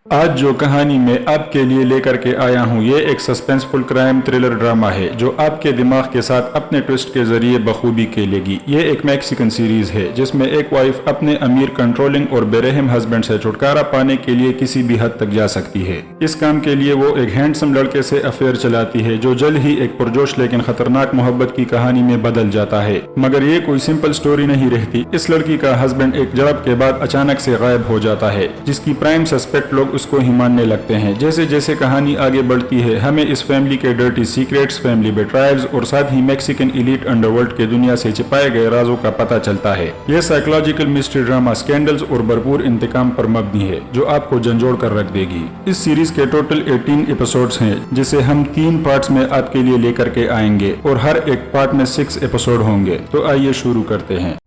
आज जो कहानी मैं आपके लिए लेकर के आया हूँ ये एक सस्पेंसफुल क्राइम थ्रिलर ड्रामा है जो आपके दिमाग के साथ अपने ट्विस्ट के जरिए बखूबी खेलेगी। ये एक मैक्सिकन सीरीज है जिसमें एक वाइफ अपने अमीर, कंट्रोलिंग और बेरहम हस्बैंड से छुटकारा पाने के लिए किसी भी हद तक जा सकती है। इस काम के लिए वो एक हैंडसम लड़के से अफेयर चलाती है जो जल्द ही एक पुरजोश लेकिन खतरनाक मोहब्बत की कहानी में बदल जाता है। मगर ये कोई सिंपल स्टोरी नहीं रहती। इस लड़की का हस्बैंड एक झड़प के बाद अचानक से गायब हो जाता है जिसकी प्राइम सस्पेक्ट लोग उसको ही मानने लगते हैं। जैसे जैसे कहानी आगे बढ़ती है हमें इस फैमिली के डर्टी सीक्रेट्स, फैमिली बेट्रायल्स और साथ ही मैक्सिकन एलीट अंडरवर्ल्ड के दुनिया से छिपाए गए राजों का पता चलता है। यह साइकोलॉजिकल मिस्ट्री ड्रामा स्कैंडल्स और भरपूर इंतकाम पर मबनी है जो आपको झंझोड़ कर रख देगी। इस सीरीज के टोटल 18 एपिसोड्स हैं जिसे हम 3 पार्ट्स में आपके लिए लेकर के आएंगे और हर एक पार्ट में 6 एपिसोड होंगे। तो आइए शुरू करते हैं।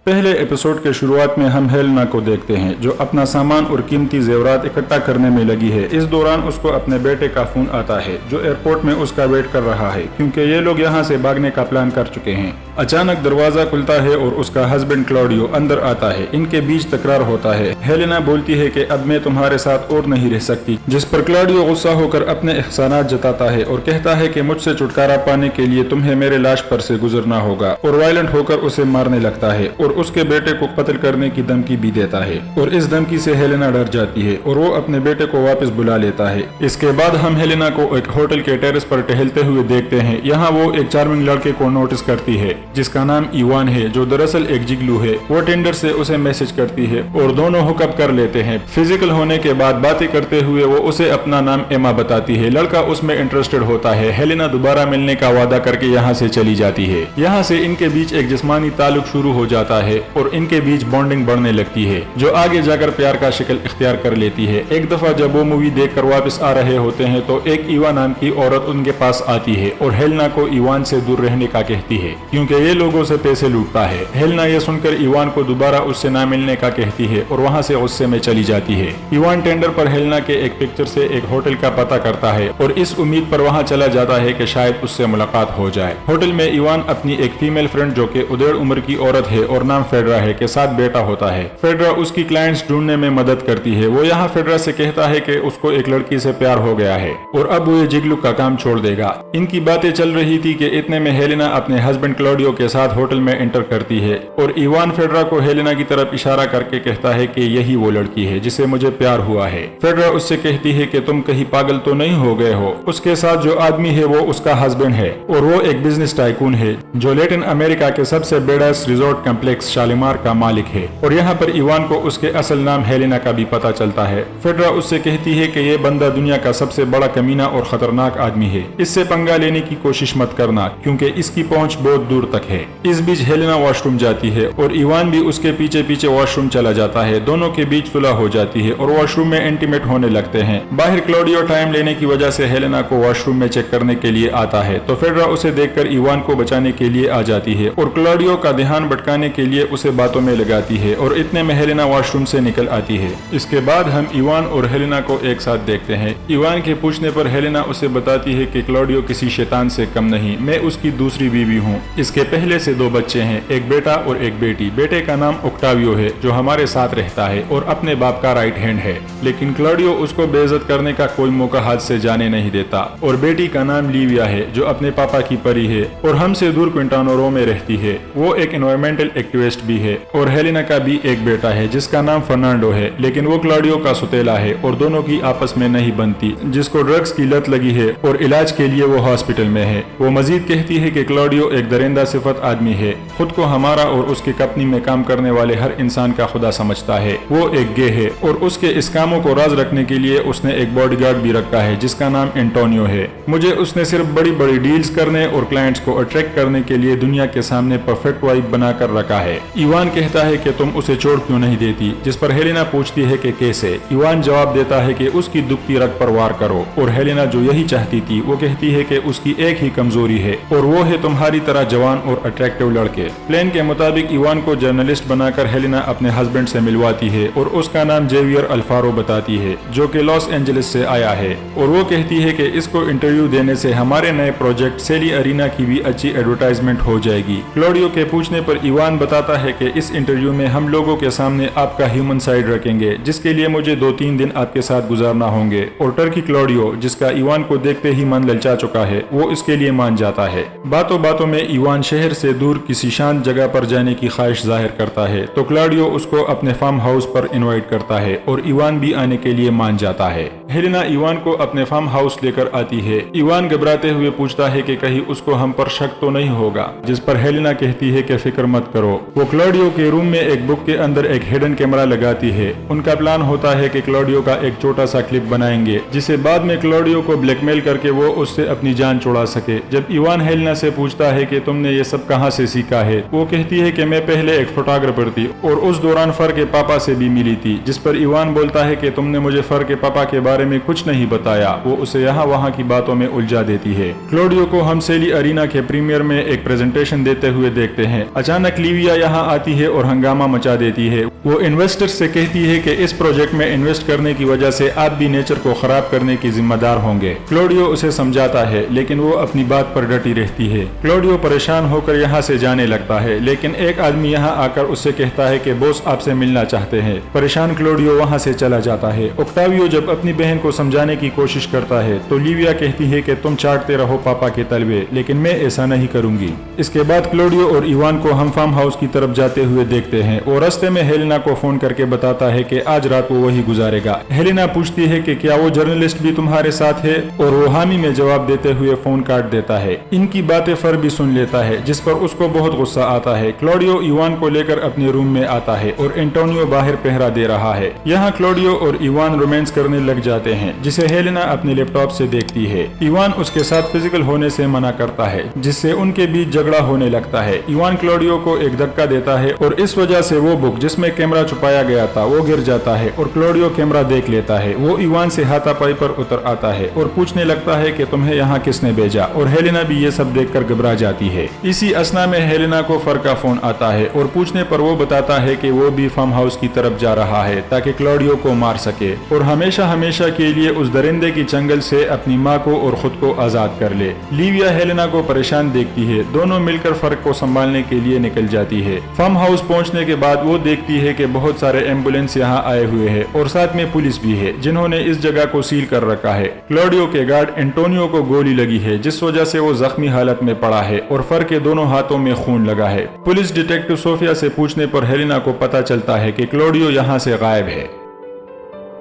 पहले एपिसोड के शुरुआत में हम हेलेना को देखते हैं जो अपना सामान और कीमती जेवरात इकट्ठा करने में लगी है। इस दौरान उसको अपने बेटे का फोन आता है जो एयरपोर्ट में उसका वेट कर रहा है क्योंकि ये लोग यहाँ से भागने का प्लान कर चुके हैं। अचानक दरवाजा खुलता है और उसका हस्बैंड क्लॉडियो अंदर आता है। इनके बीच तकरार होता है। हेलेना बोलती है कि अब मैं तुम्हारे साथ और नहीं रह सकती, जिस पर क्लॉडियो गुस्सा होकर अपने एहसानात जताता है और कहता है कि मुझसे छुटकारा पाने के लिए तुम्हें मेरे लाश पर से गुजरना होगा और वायलेंट होकर उसे मारने लगता है और उसके बेटे को कत्ल करने की धमकी भी देता है। और इस धमकी से हेलेना डर जाती है और वो अपने बेटे को वापस बुला लेता है। इसके बाद हम हेलेना को एक होटल के टेरेस पर टहलते हुए देखते हैं। यहाँ वो एक चार्मिंग लड़के को नोटिस करती है जिसका नाम इवान है जो दरअसल एक जिगलू है। वो टेंडर से उसे मैसेज करती है और दोनों हुकअप कर लेते हैं। फिजिकल होने के बाद बातें करते हुए वो उसे अपना नाम एमा बताती है। लड़का उसमें इंटरेस्टेड होता है। हेलेना दोबारा मिलने का वादा करके यहाँ से चली जाती है। यहाँ से इनके बीच एक जिस्मानी ताल्लुक शुरू हो जाता है और इनके बीच बॉन्डिंग बढ़ने लगती है जो आगे जाकर प्यार का शक्ल इख्तियार कर लेती है। एक दफा जब वो मूवी देखकर वापस आ रहे होते हैं तो एक इवा नाम की औरत उनके पास आती है और हेलेना को इवान से दूर रहने का कहती है क्योंकि ये लोगों से पैसे लूटता है। हेलेना ये सुनकर इवान को दोबारा उससे ना मिलने का कहती है और वहाँ से गुस्से में चली जाती है। इवान टेंडर पर हेलेना के एक पिक्चर से एक होटल का पता करता है और इस उम्मीद पर वहाँ चला जाता है कि शायद उससे मुलाकात हो जाए। होटल में इवान अपनी एक फीमेल फ्रेंड जो कि उदेड़ उम्र की औरत है और नाम फेडरा है के साथ बेटा होता है। फेडरा उसकी क्लाइंट्स ढूंढने में मदद करती है। वो यहाँ फेडरा से कहता है कि उसको एक लड़की से प्यार हो गया है और अब वो ये जिगलू का काम छोड़ देगा। इनकी बातें चल रही थी कि इतने में हेलेना अपने हस्बैंड क्लॉडियो के साथ होटल में एंटर करती है और इवान फेडरा को हेलेना की तरफ इशारा करके कहता है कि यही वो लड़की है जिसे मुझे प्यार हुआ है। फेडरा उससे कहती है कि तुम कहीं पागल तो नहीं हो गए हो। उसके साथ जो आदमी है वो उसका हस्बैंड है और वो एक बिजनेस टाइकून है जो लैटिन अमेरिका के सबसे बड़ा रिजॉर्ट कम्प्लेक्स शालीमार का मालिक है। और यहाँ पर इवान को उसके असल नाम हेलेना का भी पता चलता है। फेडरा उससे कहती है कि ये बंदा दुनिया का सबसे बड़ा कमीना और खतरनाक आदमी है, इससे पंगा लेने की कोशिश मत करना क्योंकि इसकी पहुंच बहुत दूर तक है। इस बीच हेलेना वॉशरूम जाती है और इवान भी उसके पीछे पीछे वॉशरूम चला जाता है। दोनों के बीच सुलह हो जाती है और वॉशरूम में इंटीमेट होने लगते हैं। बाहर क्लॉडियो टाइम लेने की वजह से हेलेना को वॉशरूम में चेक करने के लिए आता है तो फेडरा उसे देखकर इवान को बचाने के लिए आ जाती है और क्लॉडियो का ध्यान भटकाने के लिए उसे बातों में लगाती है और इतने में हेलेना वॉशरूम से निकल आती है। इसके बाद हम इवान और हेलेना को एक साथ देखते हैं। इवान के पूछने पर हेलेना उसे बताती है कि क्लॉडियो किसी शैतान से कम नहीं, मैं उसकी दूसरी बीवी हूँ। इसके पहले से 2 बच्चे हैं, एक बेटा और एक बेटी। बेटे का नाम ओक्टावियो है जो हमारे साथ रहता है और अपने बाप का राइट हैंड है, लेकिन क्लॉडियो उसको बेइज्जत करने का कोई मौका हाथ से जाने नहीं देता। और बेटी का नाम लीविया है जो अपने पापा की परी है और हमसे दूर क्विंटानो रो में रहती है। वो एक एनवायरमेंटल एक्टिविस्ट भी है। और हेलेना का भी एक बेटा है जिसका नाम फर्नांडो है, लेकिन वो क्लॉडियो का सुतेला है और दोनों की आपस में नहीं बनती, जिसको ड्रग्स की लत लगी है और इलाज के लिए वो हॉस्पिटल में है। वो मजीद कहती है कि क्लॉडियो एक दरिंदा सिफत आदमी है, खुद को हमारा और उसकी कंपनी में काम करने वाले हर इंसान का खुदा समझता है। वो एक गे है और उसके इस कामों को राज रखने के लिए उसने एक बॉडीगार्ड भी रखा है जिसका नाम एंटोनियो है। मुझे उसने सिर्फ बड़ी बड़ी डील्स करने और क्लाइंट्स को अट्रैक्ट करने के लिए दुनिया के सामने परफेक्ट वाइफ बनाकर रखा है। इवान कहता है कि तुम उसे छोड़ क्यों नहीं देती, जिस पर हेलेना पूछती है कि कैसे। इवान जवाब देता है कि उसकी दुखती रग पर वार करो और हेलेना जो यही चाहती थी वो कहती है कि उसकी एक ही कमजोरी है और वो है तुम्हारी तरह जवान और अट्रैक्टिव लड़के। प्लान के मुताबिक इवान को जर्नलिस्ट बनाकर हेलेना अपने हस्बैंड से मिलवाती है और उसका नाम जेवियर अल्फारो बताती है जो कि लॉस एंजलिस से आया है और वो कहती है कि इसको इंटरव्यू देने से हमारे नए प्रोजेक्ट सेली अरीना की भी अच्छी एडवर्टाइजमेंट हो जाएगी। क्लॉडियो के पूछने पर इवान बता بتاتا ہے کہ اس انٹرویو میں ہم لوگوں کے سامنے آپ کا ہیومن سائیڈ رکھیں گے، جس کے لیے مجھے 2-3 دن آپ کے ساتھ گزارنا ہوں گے، اور ٹرکی کلاڈیو جس کا ایوان کو دیکھتے ہی من للچا چکا ہے وہ اس کے لیے مان جاتا ہے۔ باتوں باتوں میں ایوان شہر سے دور کسی شانت جگہ پر جانے کی خواہش ظاہر کرتا ہے تو کلاڈیو اس کو اپنے فارم ہاؤس پر انوائٹ کرتا ہے اور ایوان بھی آنے کے لیے مان جاتا ہے۔ ہیلینا ایوان کو اپنے فارم ہاؤس لے کر آتی ہے۔ ایوان گھبراتے ہوئے پوچھتا ہے کہ کہیں اس کو ہم پر شک تو نہیں ہوگا، جس پر ہیلینا کہتی ہے کہ فکر مت کرو۔ وہ کلاڈیو کے روم میں ایک بک کے اندر ایک ہڈن کیمرہ لگاتی ہے۔ ان کا پلان ہوتا ہے کہ کلاڈیو کا ایک چھوٹا سا کلپ بنائیں گے جسے بعد میں کلاڈیو کو بلیک میل کر کے وہ اس سے اپنی جان چھڑا سکے۔ جب ایوان ہیلینا سے پوچھتا ہے کہ تم نے یہ سب کہاں سے سیکھا ہے، وہ کہتی ہے کہ میں پہلے ایک فوٹوگرافر تھی اور اس دوران فر کے پاپا سے بھی ملی تھی، جس پر ایوان بولتا ہے کہ تم نے مجھے فر کے پاپا کے بارے میں کچھ نہیں بتایا۔ وہ اسے یہاں وہاں کی باتوں میں الجھا دیتی ہے۔ کلاڈیو کو ہم سیلی ارینا کے پریمیئر میں ایک پریزنٹیشن دیتے ہوئے دیکھتے ہیں۔ اچانک لیویا یہاں آتی ہے اور ہنگامہ مچا دیتی ہے۔ وہ انویسٹر سے کہتی ہے کہ اس پروجیکٹ میں انویسٹ کرنے کی وجہ سے آپ بھی نیچر کو خراب کرنے کی ذمہ دار ہوں گے۔ کلاڈیو اسے سمجھاتا ہے لیکن وہ اپنی بات پر ڈٹی رہتی ہے۔ کلاڈیو پریشان ہو کر یہاں سے جانے لگتا ہے لیکن ایک آدمی یہاں آ کر اس سے کہتا ہے کہ بوس آپ سے ملنا چاہتے ہیں۔ پریشان کلاڈیو وہاں سے چلا جاتا ہے۔ اوکٹاویو جب اپنی بہن کو سمجھانے کی کوشش کرتا ہے تو لیویا کہتی ہے کہ تم چاٹتے رہو پاپا کے تلوے، لیکن میں ایسا نہیں کروں گی۔ اس کے بعد کلاڈیو اور ایوان کو ہم فارم ہاؤس کی طرف جاتے ہوئے دیکھتے ہیں اور راستے میں ہیلینا کو فون کر کے بتاتا ہے کہ آج رات وہ وہی گزارے گا۔ ہیلینا پوچھتی ہے کہ کیا وہ جرنلسٹ بھی تمہارے ساتھ ہے، اور وہ حامی میں جواب دیتے ہوئے فون کاٹ دیتا ہے۔ ان کی باتیں فر بھی سن لیتا ہے جس پر اس کو بہت غصہ آتا ہے۔ کلاڈیو ایوان کو لے کر اپنے روم میں آتا ہے اور انٹونیو باہر پہرا دے رہا ہے۔ یہاں کلاڈیو اور ایوان رومانس کرنے لگ جاتے ہیں جسے ہیلینا اپنے لیپ ٹاپ سے دیکھتی ہے۔ ایوان اس کے ساتھ فزیکل ہونے سے منع کرتا ہے جس سے ان کے بیچ جھگڑا ہونے لگتا ہے۔ ایوان کلاڈیو کو ایک دھکا دیتا ہے اور اس وجہ سے وہ بک جس میں کیمرہ چھپایا گیا تھا وہ گر جاتا ہے اور کلاڈیو کیمرہ دیکھ لیتا ہے۔ وہ ایوان سے ہاتھا پائی پر اتر آتا ہے اور پوچھنے لگتا ہے کہ تمہیں یہاں کس نے بھیجا، اور ہیلینا بھی یہ سب دیکھ کر گھبرا جاتی ہے۔ اسی اثنا میں ہیلینا کو فر کا فون آتا ہے اور پوچھنے پر وہ بتاتا ہے کہ وہ بھی فارم ہاؤس کی طرف جا رہا ہے تاکہ کلاڈیو کو مار سکے اور ہمیشہ ہمیشہ کے لیے اس درندے کی چنگل سے اپنی ماں کو اور خود کو آزاد کر لے۔ لیویا ہیلینا کو پریشان دیکھتی ہے۔ دونوں مل کر فر کو سنبھالنے کے لیے نکل جاتی ہے۔ فارم ہاؤس پہنچنے کے بعد وہ دیکھتی ہے کہ بہت سارے ایمبولینس یہاں آئے ہوئے ہیں اور ساتھ میں پولیس بھی ہے جنہوں نے اس جگہ کو سیل کر رکھا ہے۔ کلاڈیو کے گارڈ انٹونیو کو گولی لگی ہے جس وجہ سے وہ زخمی حالت میں پڑا ہے اور فر کے دونوں ہاتھوں میں خون لگا ہے۔ پولیس ڈیٹیکٹو صوفیا سے پوچھنے پر ہیلینا کو پتا چلتا ہے کہ کلاڈیو یہاں سے غائب ہے۔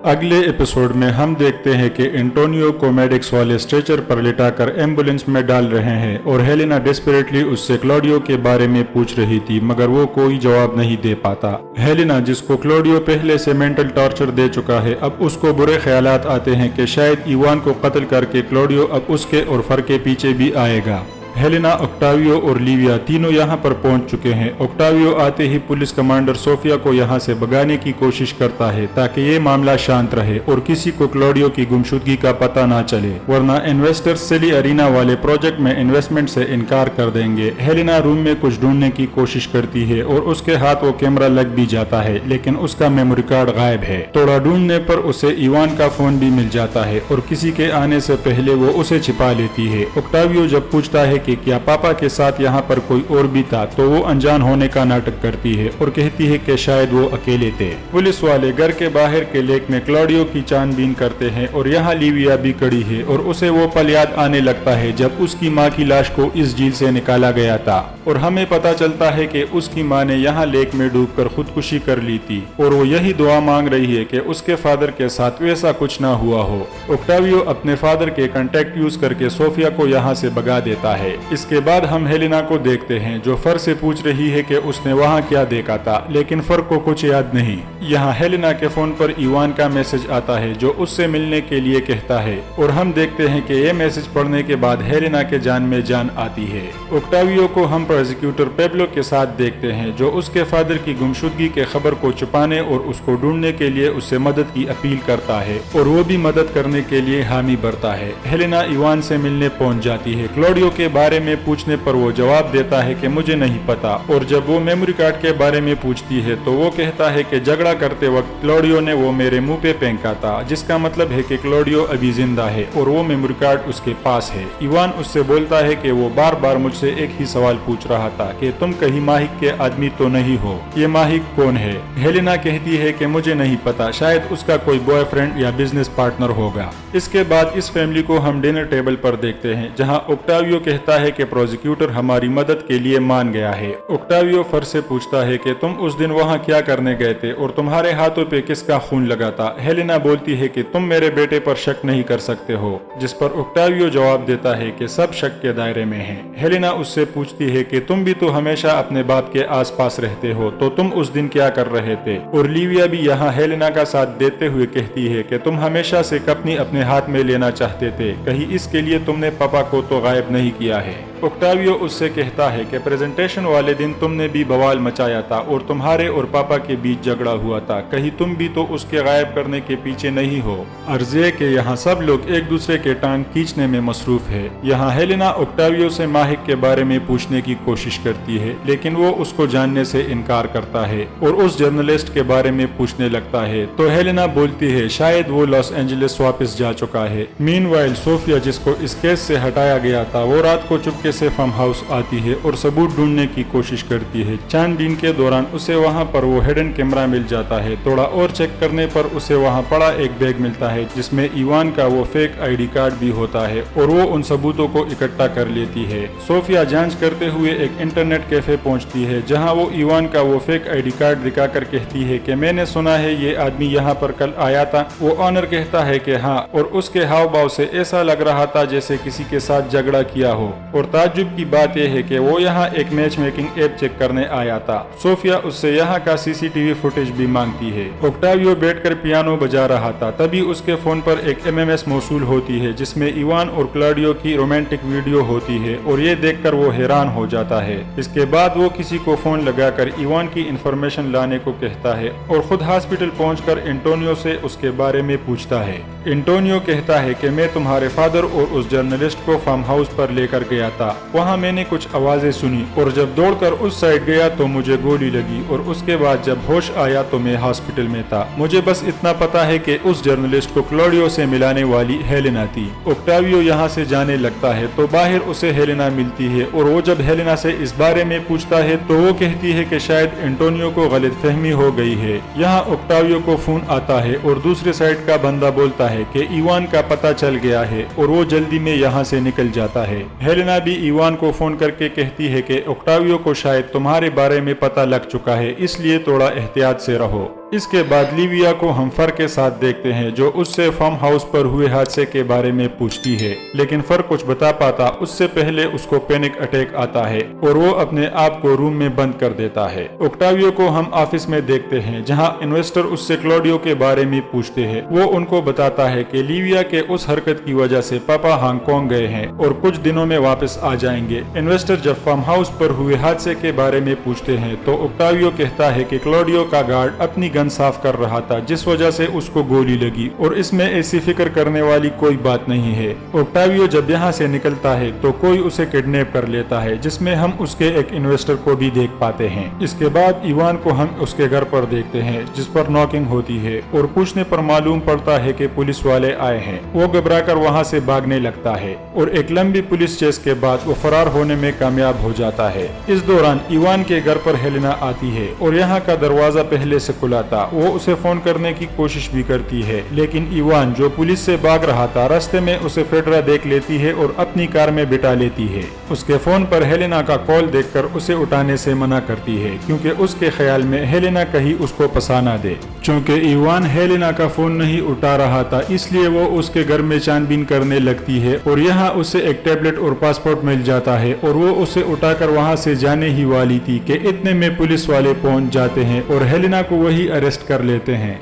اگلے ایپیسوڈ میں ہم دیکھتے ہیں کہ انٹونیو کو میڈکس والے اسٹریچر پر لٹا کر ایمبولینس میں ڈال رہے ہیں اور ہیلینا ڈیسپریٹلی اس سے کلاڈیو کے بارے میں پوچھ رہی تھی مگر وہ کوئی جواب نہیں دے پاتا۔ ہیلینا جس کو کلاڈیو پہلے سے مینٹل ٹارچر دے چکا ہے اب اس کو برے خیالات آتے ہیں کہ شاید ایوان کو قتل کر کے کلاڈیو اب اس کے اور فر کے پیچھے بھی آئے گا۔ ہیلینا، اوکٹاویو اور لیویا تینوں یہاں پر پہنچ چکے ہیں۔ اوکٹاویو آتے ہی پولیس کمانڈر صوفیا کو یہاں سے بھگانے کی کوشش کرتا ہے تاکہ یہ معاملہ شانت رہے اور کسی کو کلاڈیو کی گمشدگی کا پتہ نہ چلے، ورنہ انویسٹر سیلی ارینا والے پروجیکٹ میں انویسٹمنٹ سے انکار کر دیں گے۔ ہیلینا روم میں کچھ ڈھونڈنے کی کوشش کرتی ہے اور اس کے ہاتھ وہ کیمرہ لگ بھی جاتا ہے لیکن اس کا میموری کارڈ غائب ہے۔ تھوڑا ڈھونڈنے پر اسے ایوان کا فون بھی مل جاتا ہے اور کسی کے آنے سے پہلے وہ اسے چھپا لیتی ہے۔ اوکٹاویو جب پوچھتا ہے کہ کیا پاپا کے ساتھ یہاں پر کوئی اور بھی تھا تو وہ انجان ہونے کا ناٹک کرتی ہے اور کہتی ہے کہ شاید وہ اکیلے تھے۔ پولیس والے گھر کے باہر کے لیک میں کلاڈیو کی چھان بین کرتے ہیں اور یہاں لیویا بھی کڑی ہے اور اسے وہ پل یاد آنے لگتا ہے جب اس کی ماں کی لاش کو اس جھیل سے نکالا گیا تھا اور ہمیں پتا چلتا ہے کہ اس کی ماں نے یہاں لیک میں ڈوب کر خودکشی کر لی تھی اور وہ یہی دعا مانگ رہی ہے کہ اس کے فادر کے ساتھ ویسا کچھ نہ ہوا ہو۔ اوکٹاویو اپنے فادر کے کانٹیکٹ یوز کر کے صوفیا کو یہاں سے بھگا دیتا ہے۔ اس کے بعد ہم ہیلینا کو دیکھتے ہیں جو فر سے پوچھ رہی ہے کہ اس نے وہاں کیا دیکھا تھا لیکن فر کو کچھ یاد نہیں۔ یہاں ہیلینا کے فون پر ایوان کا میسج آتا ہے جو اس سے ملنے کے لیے کہتا ہے اور ہم دیکھتے ہیں کہ یہ میسج پڑھنے کے بعد ہیلینا کے جان میں جان آتی ہے۔ اوکٹاویو کو ہم پروزیکیوٹر پیبلو کے ساتھ دیکھتے ہیں جو اس کے فادر کی گمشدگی کے خبر کو چھپانے اور اس کو ڈھونڈنے کے لیے اس سے مدد کی اپیل کرتا ہے اور وہ بھی مدد کرنے کے لیے حامی بھرتا ہے۔ ہیلینا ایوان سے ملنے پہنچ جاتی ہے۔ کلاڈیو کے بھائی बारे में पूछने पर वो जवाब देता है कि मुझे नहीं पता, और जब वो मेमोरी कार्ड के बारे में पूछती है तो वो कहता है कि झगड़ा करते वक्त क्लॉडियो ने वो मेरे मुंह पे फेंका था, जिसका मतलब है कि क्लॉडियो अभी जिंदा है और वो मेमोरी कार्ड उसके पास है। इवान उससे बोलता है कि वो बार बार मुझसे एक ही सवाल पूछ रहा था कि तुम कहीं माहिक के आदमी तो नहीं हो, ये माहिक कौन है। हेलेना कहती है कि मुझे नहीं पता, शायद उसका कोई बॉयफ्रेंड या बिजनेस पार्टनर होगा। इसके बाद इस फैमिली को हम डिनर टेबल पर देखते हैं, जहां ओक्टावियो कहता है कि प्रोसिक्यूटर हमारी मदद के लिए मान गया है। ओक्टावियो फर से पूछता है कि तुम उस दिन वहां क्या करने गए थे और तुम्हारे हाथों पे किसका खून लगा था। हेलेना बोलती है कि तुम मेरे बेटे पर शक नहीं कर सकते हो, जिस पर ओक्टावियो जवाब देता है कि सब शक के दायरे में है। हेलेना उससे पूछती है कि तुम भी तो हमेशा अपने बाप के आसपास रहते हो, तो तुम उस दिन क्या कर रहे थे। और लिविया भी यहाँ हेलेना का साथ देते हुए कहती है कि तुम हमेशा से कंपनी अपने हाथ में लेना चाहते थे, कहीं इसके लिए तुमने पापा को तो गायब नहीं किया है। ओक्टावियो उससे कहता है कि प्रेजेंटेशन वाले दिन तुमने भी बवाल मचाया था और तुम्हारे और पापा के बीच झगड़ा हुआ था, कहीं तुम भी तो उसके गायब करने के पीछे नहीं हो। अर्ज है कि यहाँ सब लोग एक दूसरे के टांग खींचने में मसरूफ है। यहाँ हेलेना ओक्टावियो से माहिक के बारे में पूछने की कोशिश करती है, लेकिन वो उसको जानने से इनकार करता है और उस जर्नलिस्ट के बारे में पूछने लगता है। तो हेलेना बोलती है शायद वो लॉस एंजलिस वापस जा चुका है। मीनवाइल सोफिया, जिसको इस केस से हटाया गया था, वो रात को चुपके से फार्म हाउस आती है और सबूत ढूंढने की कोशिश करती है। छानबीन के दौरान उसे वहां पर वो हिडन कैमरा मिल जाता है। थोड़ा और चेक करने पर उसे वहां पड़ा एक बैग मिलता है, जिसमें इवान का वो फेक आईडी कार्ड भी होता है, और वो उन सबूतों को इकट्ठा कर लेती है। सोफिया जांच करते हुए एक इंटरनेट कैफे पहुंचती है, जहां वो इवान का वो फेक आईडी कार्ड दिखाकर कहती है कि मैंने सुना है ये आदमी यहाँ पर कल आया था। वो ऑनर कहता है कि हाँ, और उसके हाव भाव से ऐसा लग रहा था जैसे किसी के साथ झगड़ा किया हो। और ताज्जुब की बात यह है कि वो यहाँ एक मैच मेकिंग ऐप चेक करने आया था। सोफिया उससे यहाँ का सीसीटीवी फुटेज भी मांगती है। ओक्टावियो बैठकर पियानो बजा रहा था, तभी उसके फोन पर एक एमएमएस मौसूल होती है, जिसमें इवान और क्लॉडियो की रोमांटिक वीडियो होती है, और ये देखकर वो हैरान हो जाता है। इसके बाद वो किसी को फोन लगाकर इवान की इंफॉर्मेशन लाने को कहता है और खुद हॉस्पिटल पहुंचकर एंटोनियो से उसके बारे में पूछता है। एंटोनियो कहता है कि मैं तुम्हारे फादर और उस जर्नलिस्ट को फार्म हाउस पर लेकर गया था, वहाँ मैंने कुछ आवाजें सुनी और जब दौड़कर उस साइड गया तो मुझे गोली लगी, और उसके बाद जब होश आया तो मैं हॉस्पिटल में था। मुझे बस इतना पता है कि उस जर्नलिस्ट को क्लॉडियो से मिलाने वाली हेलेना थी। ओक्टावियो यहाँ से जाने लगता है तो बाहर उसे हेलेना मिलती है, और वो जब हेलेना से इस बारे में पूछता है तो वो कहती है कि शायद एंटोनियो को गलतफहमी हो गई है। यहाँ ओक्टावियो को फोन आता है और दूसरे साइड का बंदा बोलता है कि इवान का पता चल गया है, और वो जल्दी में यहाँ से निकल जाता है। हेलेना भी इवान को फोन करके कहती है कि ओक्टावियो को शायद तुम्हारे बारे में पता लग चुका है, इसलिए थोड़ा एहतियात से रहो। इसके बाद लिविया को हम फर के साथ देखते हैं, जो उससे फार्म हाउस पर हुए हादसे के बारे में पूछती है, लेकिन फर कुछ बता पाता उससे पहले उसको पैनिक अटैक आता है और वो अपने आप को रूम में बंद कर देता है। ओक्टावियो को हम ऑफिस में देखते हैं, जहां इन्वेस्टर उससे क्लॉडियो के बारे में पूछते हैं। वो उनको बताता है कि लिविया के उस हरकत की वजह से पापा हांगकांग गए हैं और कुछ दिनों में वापस आ जाएंगे। इन्वेस्टर जब फार्म हाउस पर हुए हादसे के बारे में पूछते हैं तो ओक्टावियो कहता है कि क्लॉडियो का गार्ड अपनी गन साफ कर रहा था, जिस वजह से उसको गोली लगी, और इसमें ऐसी फिक्र करने वाली कोई बात नहीं है। ओक्टावियो जब यहाँ से निकलता है तो कोई उसे किडनैप कर लेता है, जिसमें हम उसके एक इन्वेस्टर को भी देख पाते हैं। इसके बाद इवान को हम उसके घर पर देखते हैं, जिस पर नॉकिंग होती है, और पूछने पर मालूम पड़ता है कि पुलिस वाले आए हैं। वो घबराकर वहाँ से भागने लगता है और एक लंबी पुलिस चेस के बाद वो फरार होने में कामयाब हो जाता है। इस दौरान इवान के घर पर हेलेना आती है और यहाँ का दरवाजा पहले से खुला था। वो उसे फोन करने की कोशिश भी करती है, लेकिन इवान, जो पुलिस से भाग रहा था, रास्ते में उसे फेडरा देख लेती है और अपनी कार में बिठा लेती है। उसके फोन पर हेलेना का कॉल देखकर उसे उठाने से मना करती है, क्योंकि उसके ख्याल में हेलेना कहीं उसको फंसा ना दे। चूँकि इवान हेलेना का फोन नहीं उठा रहा था, इसलिए वो उसके घर में छानबीन करने लगती है और यहाँ उसे एक टैबलेट और पासपोर्ट मिल जाता है, और वो उसे उठाकर वहाँ से जाने ही वाली थी कि इतने में पुलिस वाले पहुँच जाते हैं और हेलेना को वही अरेस्ट कर लेते हैं।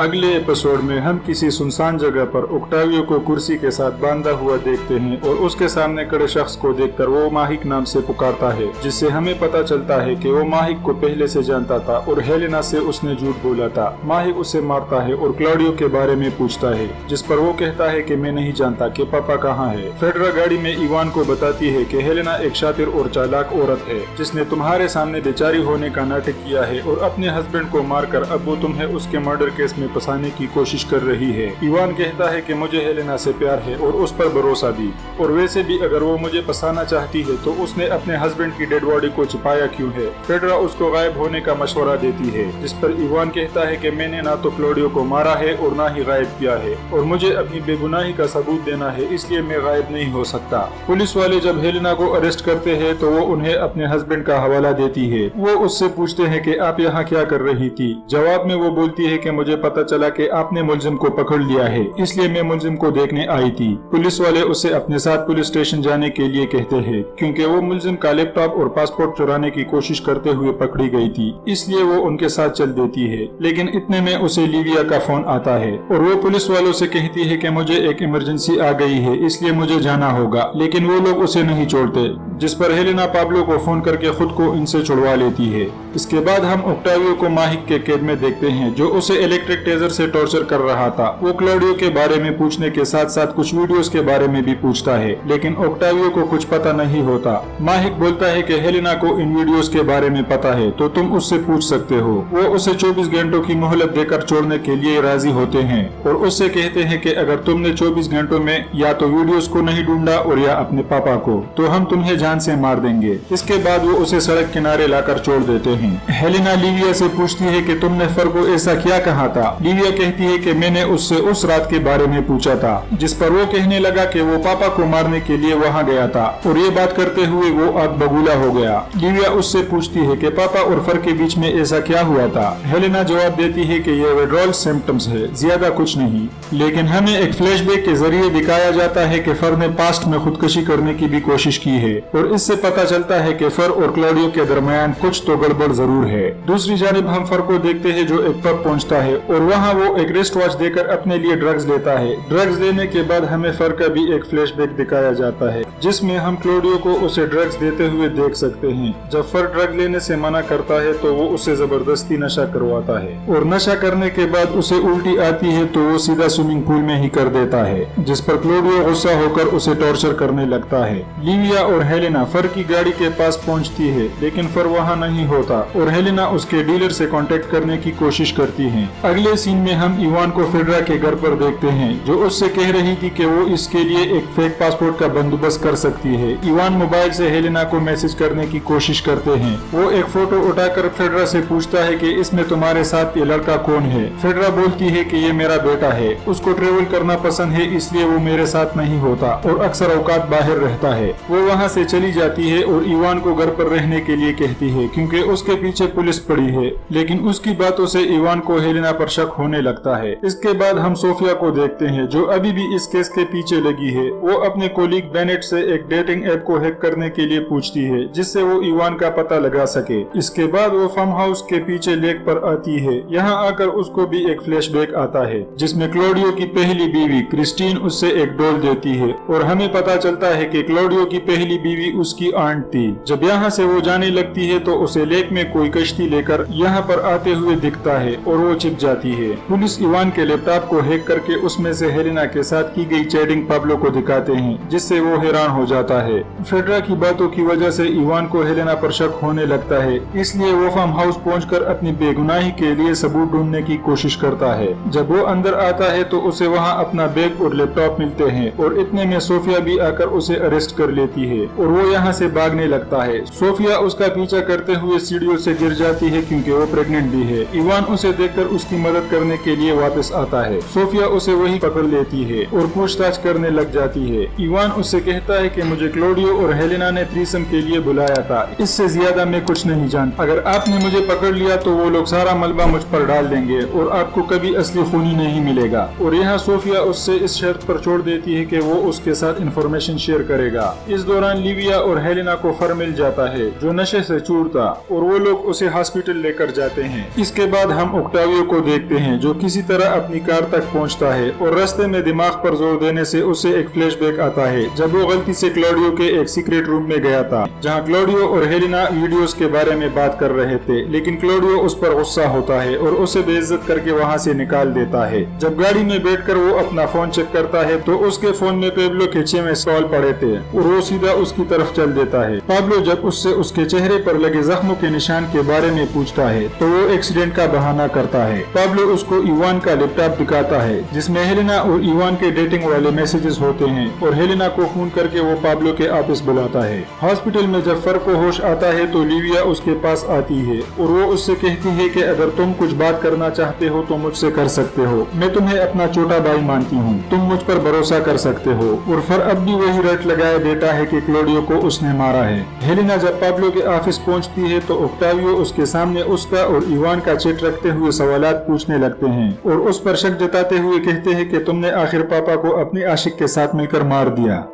اگلے ایپیسوڈ میں ہم کسی سنسان جگہ پر اوکٹاویو کو کرسی کے ساتھ باندھا ہوا دیکھتے ہیں اور اس کے سامنے کھڑے شخص کو دیکھ کر وہ ماہک نام سے پکارتا ہے، جس سے ہمیں پتا چلتا ہے کہ وہ ماہک کو پہلے سے جانتا تھا اور ہیلینا سے اس نے جھوٹ بولا تھا۔ ماہک اسے مارتا ہے اور کلاڈیو کے بارے میں پوچھتا ہے، جس پر وہ کہتا ہے کہ میں نہیں جانتا کہ پاپا کہاں ہے۔ فیڈرا گاڑی میں ایوان کو بتاتی ہے کہ ہیلینا ایک شاطر اور چالاک عورت ہے جس نے تمہارے سامنے بیچاری ہونے کا ناٹک کیا ہے اور اپنے ہسبینڈ کو مار کر اب وہ تمہیں اس کے مرڈر کیس میں پھنسانے کی کوشش کر رہی ہے۔ ایوان کہتا ہے کہ مجھے ہیلینا سے پیار ہے اور اس پر بھروسہ بھی، اور ویسے بھی اگر وہ مجھے پھنسانا چاہتی ہے تو اس نے اپنے ہسبینڈ کی ڈیڈ باڈی کو چھپایا کیوں ہے۔ فیڈرا اس کو غائب ہونے کا مشورہ دیتی ہے، جس پر ایوان کہتا ہے کہ میں نے نہ تو کلاڈیو کو مارا ہے اور نہ ہی غائب کیا ہے، اور مجھے اپنی بے گناہی کا ثبوت دینا ہے، اس لیے میں غائب نہیں ہو سکتا۔ پولیس والے جب ہیلینا کو اریسٹ کرتے ہیں تو وہ انہیں اپنے ہسبینڈ کا حوالہ دیتی ہے۔ وہ اس سے پوچھتے ہیں کہ آپ یہاں کیا کر رہی تھی؟ جواب میں وہ بولتی ہے کہ مجھے پتا چلا کہ آپ نے ملزم کو پکڑ لیا ہے، اس لیے میں ملزم کو دیکھنے آئی تھی۔ پولیس والے اسے اپنے ساتھ پولیس اسٹیشن جانے کے لیے کہتے ہیں کیونکہ وہ ملزم کا لیپ ٹاپ اور پاسپورٹ چرانے کی کوشش کرتے ہوئے پکڑی گئی تھی، اس لیے وہ ان کے ساتھ چل دیتی ہے۔ لیکن اتنے میں اسے لیویا کا فون آتا ہے اور وہ پولیس والوں سے کہتی ہے کہ مجھے ایک ایمرجنسی آ گئی ہے، اس لیے مجھے جانا ہوگا، لیکن وہ لوگ اسے نہیں چھوڑتے، جس پر ہیلینا پابلو کو فون کر کے خود کو ان سے چھڑوا لیتی ہے۔ اس کے بعد ہم اوکٹاویو کو ماہک کے قید میں دیکھتے ہیں جو اسے الیکٹرک ٹیزر سے ٹارچر کر رہا تھا۔ وہ کلاڈیو کے بارے میں پوچھنے کے ساتھ ساتھ کچھ ویڈیوز کے بارے میں بھی پوچھتا ہے، لیکن اوکٹاویو کو کچھ پتا نہیں ہوتا۔ ماہک بولتا ہے کہ ہیلینا کو ان ویڈیوز کے بارے میں پتا ہے تو تم اس سے پوچھ سکتے ہو۔ وہ اسے 24 گھنٹوں کی مہلت دے کر چھوڑنے کے لیے راضی ہوتے ہیں اور اس سے کہتے ہیں کہ اگر تم نے 24 گھنٹوں میں یا تو ویڈیوز کو نہیں ڈھونڈا اور یا اپنے پاپا کو، تو ہم تمہیں جان سے مار دیں گے۔ اس کے بعد وہ اسے سڑک کنارے لا کر چھوڑ دیتے ہیں۔ ہیلینا لیویا سے پوچھتی ہے کہ تم نے فر کو ایسا کیا کہا تھا؟ لیویا کہتی ہے کہ میں نے اس سے اس رات کے بارے میں پوچھا تھا، جس پر وہ کہنے لگا کہ وہ پاپا کو مارنے کے لیے وہاں گیا تھا، اور یہ بات کرتے ہوئے وہ آگ بگولا ہو گیا۔ لیویا اس سے پوچھتی ہے کہ پاپا اور فر کے بیچ میں ایسا کیا ہوا تھا؟ ہیلینا جواب دیتی ہے کہ یہ ویڈرول سمپٹمز ہے، زیادہ کچھ نہیں، لیکن ہمیں ایک فلیش بیک کے ذریعے دکھایا جاتا ہے کہ فر نے پاسٹ میں خودکشی کرنے کی بھی کوشش کی ہے، اور اس سے پتا چلتا ہے کہ فر اور کلاڈیو کے درمیان کچھ تو گڑبڑ ضرور ہے۔ دوسری جانب ہم فر کو دیکھتے ہیں جو ایک پب پہنچتا ہے اور وہاں وہ ایک ریسٹ واچ دے کر اپنے لیے ڈرگز لیتا ہے۔ ڈرگز لینے کے بعد ہمیں فر کا بھی ایک فلیش بیک دکھایا جاتا ہے جس میں ہم کلاڈیو کو اسے ڈرگز دیتے ہوئے دیکھ سکتے ہیں۔ جب فر ڈرگ لینے سے منع کرتا ہے تو وہ اسے زبردستی نشہ کرواتا ہے، اور نشہ کرنے کے بعد اسے الٹی آتی ہے تو وہ سیدھا سوئمنگ پول میں ہی کر دیتا ہے، جس پر کلاڈیو غصہ ہو کر اسے ٹارچر کرنے لگتا ہے۔ لیویا اور ہیلینا فر کی گاڑی کے پاس پہنچتی ہے، لیکن فر وہاں نہیں ہوتا اور ہیلینا اس کے ڈیلر سے کانٹیکٹ کرنے کی کوشش کرتی ہیں۔ اگلے سین میں ہم ایوان کو فیڈرا کے گھر پر دیکھتے ہیں جو اس سے کہہ رہی تھی کہ وہ اس کے لیے ایک فیک پاسپورٹ کا بندوبست کر سکتی ہے۔ ایوان موبائل سے ہیلینا کو میسج کرنے کی کوشش کرتے ہیں۔ وہ ایک فوٹو اٹھا کر فیڈرا سے پوچھتا ہے کہ اس میں تمہارے ساتھ یہ لڑکا کون ہے؟ فیڈرا بولتی ہے کہ یہ میرا بیٹا ہے، اس کو ٹریول کرنا پسند ہے، اس لیے وہ میرے ساتھ نہیں ہوتا اور اکثر اوقات باہر رہتا ہے۔ وہ وہاں سے چلی جاتی ہے اور ایوان کو گھر پر رہنے کے لیے کہتی ہے کیونکہ اس کے پیچھے پولیس پڑی ہے، لیکن اس کی باتوں سے ایوان کو ہیلینا پر شک ہونے لگتا ہے۔ اس کے بعد ہم صوفیا کو دیکھتے ہیں جو ابھی بھی اس کیس کے پیچھے لگی ہے۔ وہ اپنے کولیگ بینٹ سے ایک ڈیٹنگ ایپ کو ہیک کرنے کے لیے پوچھتی ہے جس سے وہ ایوان کا پتہ لگا سکے۔ اس کے بعد وہ فارم ہاؤس کے پیچھے لیک پر آتی ہے۔ یہاں آ کر اس کو بھی ایک فلیش بیک آتا ہے جس میں کلاڈیو کی پہلی بیوی کرسٹین اس سے ایک ڈول دیتی ہے اور ہمیں پتا چلتا ہے کہ کلاڈیو کی پہلی بیوی اس کی آنٹ تھی۔ جب یہاں سے وہ جانے لگتی ہے تو اسے لیک میں کوئی کشتی لے کر یہاں پر آتے ہوئے دکھتا ہے اور وہ چھپ جاتی ہے۔ پولیس ایوان کے لیپ ٹاپ کو ہیک کر کے اس میں سے ہیلینا کے ساتھ کی گئی چیٹنگ پابلو کو دکھاتے ہیں جس سے وہ حیران ہو جاتا ہے۔ فیڈرا کی باتوں کی وجہ سے ایوان کو ہیلینا پر شک ہونے لگتا ہے، اس لیے وہ فارم ہاؤس پہنچ کر اپنی بے گناہی کے لیے ثبوت ڈھونڈنے کی کوشش کرتا ہے۔ جب وہ اندر آتا ہے تو اسے وہاں اپنا بیگ اور لیپ ٹاپ ملتے ہیں اور اتنے میں صوفیا بھی آ کر اسے اریسٹ کر لیتی ہے اور وہ یہاں سے بھاگنے لگتا ہے۔ صوفیا اس کا پیچھا کرتے ہوئے سیڑھیوں سے گر جاتی ہے کیونکہ وہ پریگننٹ بھی ہے۔ ایوان اسے دیکھ کر اس کی مدد کرنے کے لیے واپس آتا ہے۔ صوفیا اسے وہی پکڑ لیتی ہے اور پوچھ تاچھ کرنے لگ جاتی ہے۔ ایوان اس سے کہتا ہے کہ مجھے کلاڈیو اور ہیلینا نے تھریسم کے لیے بلایا تھا، اس سے زیادہ میں کچھ نہیں جانتا۔ اگر آپ نے مجھے پکڑ لیا تو وہ لوگ سارا ملبہ مجھ پر ڈال دیں گے اور آپ کو کبھی اصلی خونی نہیں ملے گا۔ اور یہاں صوفیا اس سے اس شرط پر چھوڑ دیتی ہے کہ وہ اس کے ساتھ انفارمیشن شیئر کرے گا۔ اس دوران لیویا اور ہیلینا کو فر مل جاتا ہے جو نشے سے چور تھا اور وہ लोग उसे हॉस्पिटल लेकर जाते हैं। इसके बाद हम ओक्टावियो को देखते हैं जो किसी तरह अपनी कार तक पहुंचता है और रास्ते में दिमाग पर जोर देने से उसे एक फ्लैशबैक आता है जब वो गलती से क्लॉडियो के एक सीक्रेट रूम में गया था जहां क्लॉडियो और हेलेना वीडियोस के बारे में बात कर रहे थे, लेकिन क्लॉडियो उस पर गुस्सा होता है और उसे बेइज्जत करके वहां से निकाल देता है। जब गाड़ी में बैठकर वो अपना फोन चेक करता है तो उसके फोन में पेब्लो के 6 मिस्ड कॉल पड़े थे और वो सीधा उसकी तरफ चल देता है। पाब्लो जब उससे उसके चेहरे पर लगे जख्मों के निशान के बारे में पूछता है तो वो एक्सीडेंट का बहाना करता है। पाब्लो उसको इवान का लैपटॉप दिखाता है जिसमें हेलेना और इवान के डेटिंग वाले मैसेजेस होते हैं और हेलेना को फोन करके वो पाब्लो के ऑफिस बुलाता है। हॉस्पिटल में जब फर को होश आता है तो लिविया उसके पास आती है और वो उससे कहती है कि अगर तुम कुछ बात करना चाहते हो तो मुझसे कर सकते हो, मैं तुम्हें अपना छोटा भाई मानती हूँ, तुम मुझ पर भरोसा कर सकते हो। और फर अब भी वही रट लगाए देता है कि क्लॉडियो को उसने मारा है। हेलेना जब पाब्लो के ऑफिस पहुंचती है तो ओक्टावियो उसके सामने उसका और इवान का चेट रखते हुए सवालात पूछने लगते हैं और उस पर शक जताते हुए कहते हैं कि तुमने आखिर पापा को अपनी आशिक के साथ मिलकर मार दिया।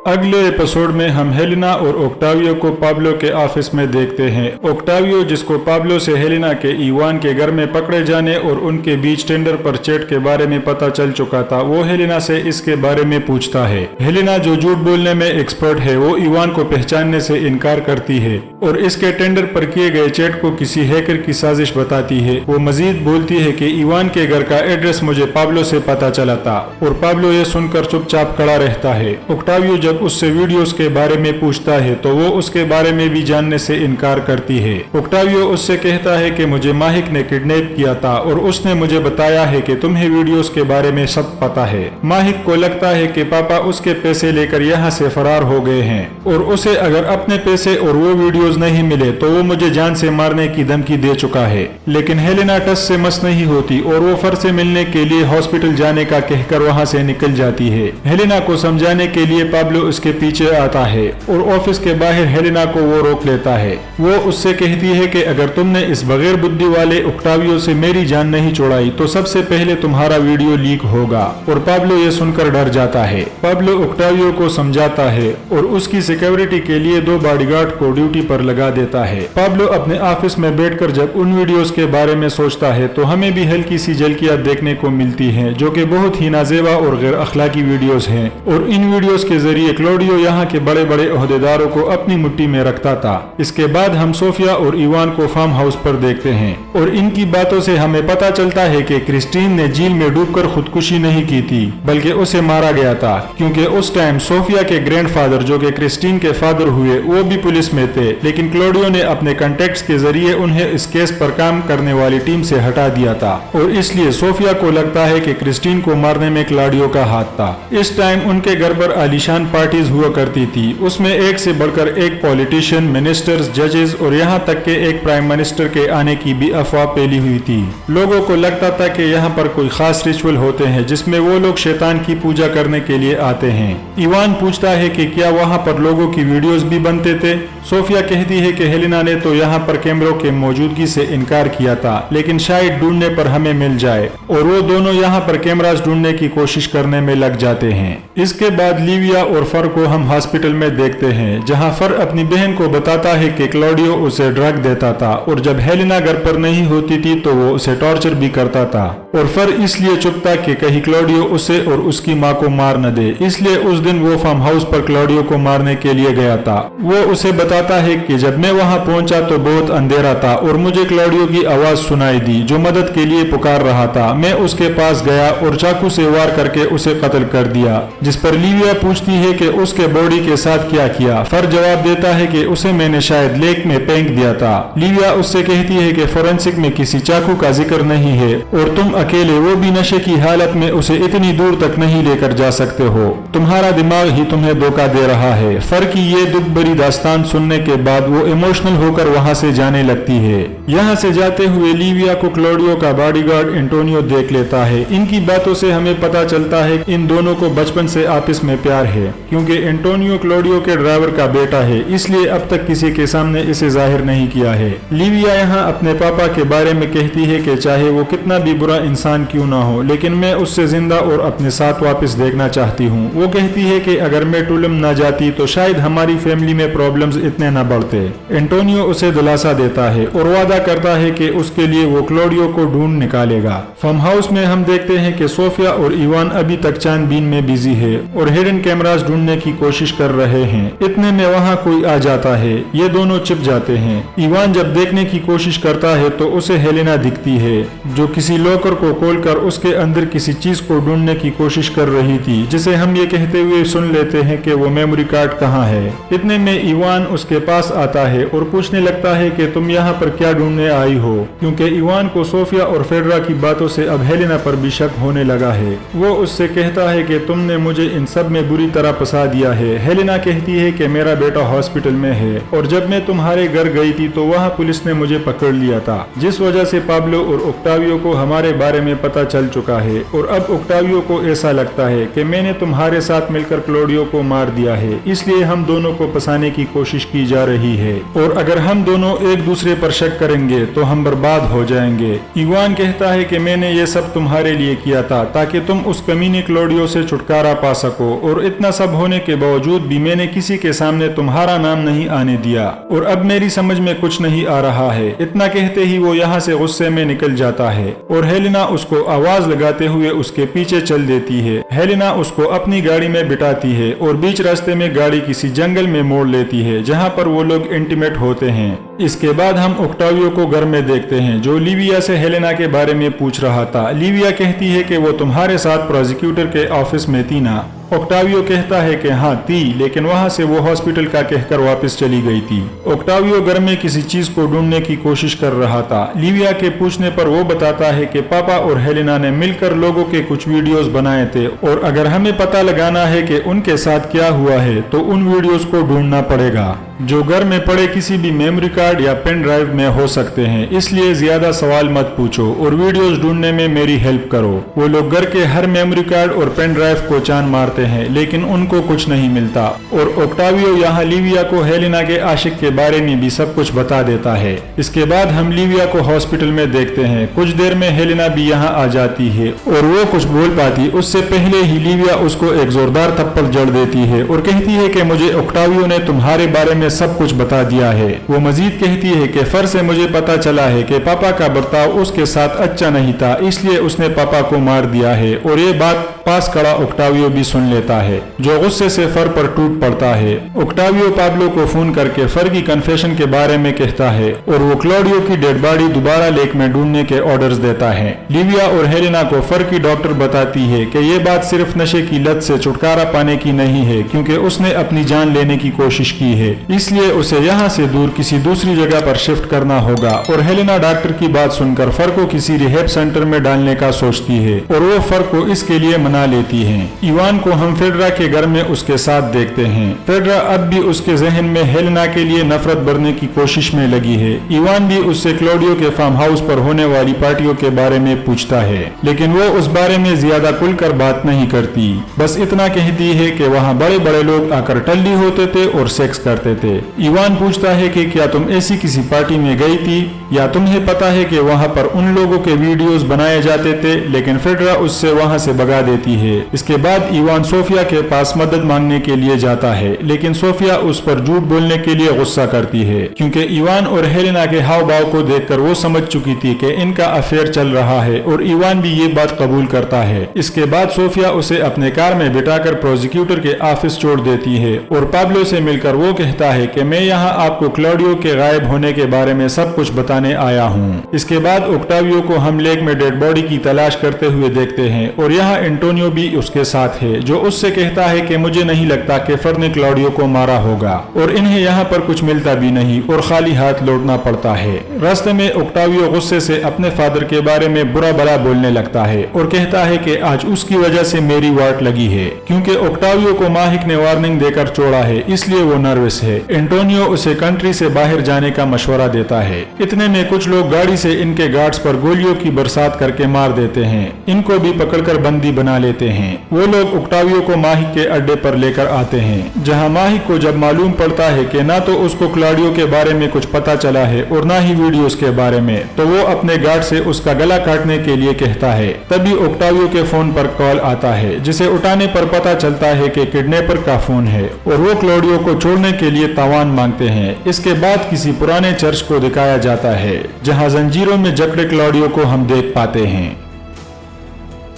अगले एपिसोड में हम हेलेना और ओक्टावियो को पाब्लो के ऑफिस में देखते हैं। ओक्टावियो जिसको पाब्लो से हेलेना के इवान के घर में पकड़े जाने और उनके बीच टेंडर पर चैट के बारे में पता चल चुका था, वो हेलेना से इसके बारे में पूछता है। हेलेना जो झूठ बोलने में एक्सपर्ट है वो इवान को पहचानने से इनकार करती है और इसके टेंडर पर किए गए चैट को किसी हैकर की साजिश बताती है। वो मजीद बोलती है कि इवान के घर का एड्रेस मुझे पाब्लो से पता चला था और पाब्लो ये सुनकर चुपचाप खड़ा रहता है। ओक्टावियो जब उससे वीडियोस के बारे में पूछता है तो वो उसके बारे में भी जानने से इनकार करती है। ओक्टावियो उससे कहता है कि मुझे माहिक ने किडनैप किया था और उसने मुझे बताया है कि तुम्हें वीडियोस के बारे में सब पता है। माहिक को लगता है कि पापा उसके पैसे लेकर यहाँ से फरार हो गए हैं और उसे अगर अपने पैसे और वो वीडियोस नहीं मिले तो वो मुझे जान से मारने की धमकी दे चुका है। लेकिन हेलेना टस से मस नहीं होती और वो फर से मिलने के लिए हॉस्पिटल जाने का कहकर वहाँ से निकल जाती है। हेलेना को समझाने के लिए पाब्लो उसके पीछे आता है और ऑफिस के बाहर हेलेना को वो रोक लेता है। वो उससे कहती है कि अगर तुमने इस बगैर बुद्धि वाले ओक्टावियो से मेरी जान नहीं छोड़ाई तो सबसे पहले तुम्हारा वीडियो लीक होगा। और पाब्लो ये सुनकर डर जाता है। पाब्लो ओक्टावियो को समझाता है और उसकी सिक्योरिटी के लिए 2 बॉडीगार्ड को ड्यूटी पर लगा देता है। पाब्लो अपने ऑफिस में बैठकर जब उन वीडियोस के बारे में सोचता है तो हमें भी हल्की सी झलकियां देखने को मिलती हैं जो कि बहुत ही नाजेबा और गैर अखलाकी वीडियोस हैं और इन वीडियोस के जरिए क्लॉडियो यहाँ के बड़े बड़े ओहदेदारों को अपनी मुट्ठी में रखता था। इसके बाद हम सोफिया और इवान को फार्म हाउस पर देखते हैं और इनकी बातों से हमें पता चलता है कि क्रिस्टीन ने झील में डूबकर खुदकुशी नहीं की थी बल्कि उसे मारा गया था, क्योंकि उस टाइम सोफिया के ग्रैंडफादर जो कि क्रिस्टीन के फादर हुए वो भी पुलिस में थे, लेकिन क्लॉडियो ने अपने कॉन्टेक्ट्स के जरिए उन्हें इस केस पर काम करने वाली टीम से हटा दिया था और इसलिए सोफिया को लगता है कि क्रिस्टीन को मारने में क्लॉडियो का हाथ था। इस टाइम उनके घर पर आलीशान पार्टीज हुआ करती थी, उसमें एक से बढ़कर एक पॉलिटिशियन, मिनिस्टर्स, जजेस और यहाँ तक के एक प्राइम मिनिस्टर के आने की भी अफवाह फैली हुई थी। लोगों को लगता था कि यहाँ पर कोई खास रिचुअल होते हैं जिसमें वो लोग शैतान की पूजा करने के लिए आते हैं। इवान पूछता है कि क्या वहाँ पर लोगों की वीडियोस भी बनते थे। सोफिया कहती है कि हेलेना ने तो यहाँ पर कैमरों के मौजूदगी से इनकार किया था, लेकिन शायद ढूंढने पर हमें मिल जाए, और वो दोनों यहाँ पर कैमरास ढूंढने की कोशिश करने में लग जाते हैं। इसके बाद लिविया और फर को हम हॉस्पिटल में देखते हैं जहाँ फर अपनी बहन को बताता है कि क्लॉडियो उसे ड्रग देता था और जब हेलेना घर पर नहीं होती थी तो वो उसे टॉर्चर भी करता था और फर इसलिए चुप था कि कहीं क्लॉडियो उसे और उसकी माँ को मार न दे, इसलिए उस दिन वो फार्म हाउस पर क्लॉडियो को मारने के लिए गया था। वो उसे बताता है कि जब मैं वहाँ पहुंचा तो बहुत अंधेरा था और मुझे क्लॉडियो की आवाज सुनाई दी जो मदद के लिए पुकार रहा था। मैं उसके पास गया और चाकू से वार करके उसे कत्ल कर दिया, जिस पर लिविया पूछती है कि उसके बॉडी के साथ क्या किया। फर जवाब देता है कि उसे मैंने शायद लेक में फेंक दिया था। लिविया उससे कहती है कि फोरेंसिक में किसी चाकू का जिक्र नहीं है और तुम अकेले, वो भी नशे की हालत में, उसे इतनी दूर तक नहीं लेकर जा सकते हो। तुम्हारा दिमाग ही तुम्हें धोखा दे रहा है। फर की ये दुख भरी दास्तान सुनने के बाद वो इमोशनल होकर वहाँ से जाने लगती है। यहाँ से जाते हुए लीविया को क्लॉडियो का बॉडीगार्ड एंटोनियो देख लेता है। इनकी बातों से हमें पता चलता है इन दोनों को बचपन से आपस में प्यार है, क्योंकि एंटोनियो क्लॉडियो के ड्राइवर का बेटा है, इसलिए अब तक किसी के सामने इसे जाहिर नहीं किया है। लीविया यहाँ अपने पापा के बारे में कहती है कि चाहे वो कितना भी बुरा इंसान क्यों ना हो, लेकिन मैं उससे जिंदा और अपने साथ वापस देखना चाहती हूँ। वो कहती है कि अगर मैं टुलम ना जाती तो शायद हमारी फैमिली में प्रॉब्लम्स इतने न बढ़ते। एंटोनियो उसे दिलासा देता है और वादा करता है कि उसके लिए वो क्लॉडियो को ढूंढ निकालेगा। फार्म हाउस में हम देखते हैं कि सोफिया और इवान अभी तक छानबीन में बिजी है और हिडन कैमरास ढूंढने की कोशिश कर रहे हैं। इतने में वहाँ कोई आ जाता है, ये दोनों छिप जाते हैं। इवान जब देखने की कोशिश करता है तो उसे हेलेना दिखती है, जो किसी लॉकर को खोलकर उसके अंदर किसी चीज को ढूंढने की कोशिश कर रही थी, जिसे हम ये कहते हुए सुन लेते हैं कि वो मेमोरी कार्ड कहाँ है। इतने में इवान उसके पास आता है और पूछने लगता है कि तुम यहाँ पर क्या ढूंढने आई हो, क्योंकि इवान को सोफिया और फेडरा की बातों से अब हेलेना पर भी शक होने लगा है। वो उससे कहता है कि तुमने मुझे इन सब में बुरी तरह फंसा दिया है। हेलेना कहती है कि मेरा बेटा हॉस्पिटल में है और जब मैं तुम्हारे घर गई थी तो वहाँ पुलिस ने मुझे पकड़ लिया था, जिस वजह से पाब्लो और ओक्टावियो को हमारे बारे में पता चल चुका है और अब ओक्टावियो को ऐसा लगता है कि मैंने तुम्हारे साथ मिलकर क्लॉडियो को मार दिया है, इसलिए हम दोनों को फंसाने की कोशिश की जा रही है और अगर हम दोनों एक दूसरे पर शक करेंगे तो हम बर्बाद हो जाएंगे। इवान कहता है कि मैंने ये सब तुम्हारे लिए किया था ताकि तुम उस कमीने क्लॉडियो से छुटकारा पा सको, और इतना सब होने के बावजूद भी मैंने किसी के सामने तुम्हारा नाम नहीं आने दिया और अब मेरी समझ में कुछ नहीं आ रहा है। इतना कहते ही वो यहाँ से गुस्से में निकल जाता है और हेलेना उसको आवाज लगाते हुए उसके पीछे चल देती है। हेलेना उसको अपनी गाड़ी में बिठाती है और बीच रास्ते में गाड़ी किसी जंगल में मोड़ लेती है जहाँ पर वो लोग इंटीमेट होते हैं। इसके बाद हम ओक्टावियो को घर में देखते हैं, जो लीविया से हेलेना के बारे में पूछ रहा था। लीविया कहती है कि वो तुम्हारे साथ प्रोसिक्यूटर के ऑफिस में थी ना। ओक्टावियो कहता है कि हाँ थी, लेकिन वहाँ से वो हॉस्पिटल का कहकर वापस चली गई थी। ओक्टावियो घर में किसी चीज को ढूंढने की कोशिश कर रहा था। लीविया के पूछने पर वो बताता है कि पापा और हेलेना ने मिलकर लोगों के कुछ वीडियोस बनाए थे और अगर हमें पता लगाना है कि उनके साथ क्या हुआ है तो उन वीडियोस को ढूंढना पड़ेगा, जो घर में पड़े किसी भी मेमोरी कार्ड या पेन ड्राइव में हो सकते हैं। इसलिए ज्यादा सवाल मत पूछो और वीडियोस ढूंढने में मेरी हेल्प करो। वो लोग घर के हर मेमोरी कार्ड और पेन ड्राइव को छान मारते हैं, लेकिन उनको कुछ नहीं मिलता और ओक्टावियो यहाँ लीविया को हेलेना के आशिक के बारे में भी सब कुछ बता देता है। इसके बाद हम लीविया को हॉस्पिटल में देखते हैं। कुछ देर में हेलेना भी यहाँ आ जाती है और वो कुछ बोल पाती उससे पहले ही लीविया उसको एक जोरदार थप्पड़ जड़ देती है और कहती है कि मुझे ओक्टावियो ने तुम्हारे बारे में सब कुछ बता दिया है। वो मजीद कहती है कि फर से मुझे पता चला है कि पापा का बर्ताव उसके साथ अच्छा नहीं था, इसलिए उसने पापा को मार दिया है और ये बात पास खड़ा ओक्टावियो भी सुन लेता है, जो गुस्से से फर पर टूट पड़ता है। ओक्टावियो पाब्लो को फोन करके फर की कन्फेशन के बारे में कहता है और वो क्लॉडियो की डेड बॉडी दोबारा लेक में ढूंढने के ऑर्डर्स देता है। लीविया और हेलेना को फर की डॉक्टर बताती है कि ये बात सिर्फ नशे की लत से छुटकारा पाने की नहीं है, क्योंकि उसने अपनी जान लेने की कोशिश की है, इसलिए उसे यहाँ से दूर किसी दूसरी जगह पर शिफ्ट करना होगा। और हेलेना डॉक्टर की बात सुनकर फर को किसी रिहेब सेंटर में डालने का सोचती है और वो फर को इसके लिए मना लेती है। इवान को हम फेडरा के घर में उसके साथ देखते हैं। फेडरा अब भी उसके जहन में हेलेना के लिए नफरत भरने की कोशिश में लगी है। इवान भी उससे क्लॉडियो के फार्म हाउस पर होने वाली पार्टियों के बारे में पूछता है, लेकिन वो उस बारे में ज्यादा खुलकर बात नहीं करती, बस इतना कहती है कि वहाँ बड़े बड़े लोग आकर टल्ली होते थे और सेक्स करते थे। इवान पूछता है कि क्या तुम ऐसी किसी पार्टी में गई थी या तुम्हें पता है कि वहाँ पर उन लोगों के वीडियोस बनाए जाते थे, लेकिन फेडरा उससे वहाँ से भगा देती है। इसके बाद इवान सोफिया के पास मदद मांगने के लिए जाता है, लेकिन सोफिया उस पर झूठ बोलने के लिए गुस्सा करती है, क्योंकि इवान और हेलेना के हाव भाव को देखकर वो समझ चुकी थी कि इनका अफेयर चल रहा है और इवान भी ये बात कबूल करता है। इसके बाद सोफिया उसे अपने कार में बिठाकर प्रोसिक्यूटर के ऑफिस छोड़ देती है और पाब्लो से मिलकर वो कहता है कि मैं यहाँ आपको क्लॉडियो के गायब होने के बारे में सब कुछ बताने आया हूँ। इसके बाद ओक्टावियो को हम लेक में डेड बॉडी की तलाश करते हुए देखते हैं और यहाँ एंटोनियो भी उसके साथ है, जो उससे कहता है कि मुझे नहीं लगता कि फर ने क्लॉडियो को मारा होगा और इन्हें यहाँ पर कुछ मिलता भी नहीं और खाली हाथ लौटना पड़ता है। रास्ते में ओक्टावियो गुस्से से अपने फादर के बारे में बुरा भला बोलने लगता है और कहता है कि आज उसकी वजह से मेरी वाट लगी है, क्योंकि ओक्टावियो को माहिक ने वार्निंग देकर छोड़ा है, इसलिए वो नर्वस है। एंटोनियो उसे कंट्री से बाहर जाने का मशवरा देता है। इतने में कुछ लोग गाड़ी से इनके गार्ड्स पर गोलियों की बरसात करके मार देते हैं। इनको भी पकड़कर बंदी बना लेते हैं। वो लोग ओक्टावियो को माहिक के अड्डे पर लेकर आते हैं, जहां माहिक को जब मालूम पड़ता है कि ना तो उसको क्लॉडियो के बारे में कुछ पता चला है और ना ही वीडियोस के बारे में, तो वो अपने गार्ड से उसका गला काटने के लिए कहता है। तभी ओक्टावियो के फोन पर कॉल आता है, जिसे उठाने पर पता चलता है कि किडनैपर का फोन है और वो क्लॉडियो को छोड़ने के लिए तावान मांगते हैं। इसके बाद किसी पुराने चर्च को दिखाया जाता है, जहां जंजीरों में जकड़े क्लॉडियो को हम देख पाते हैं।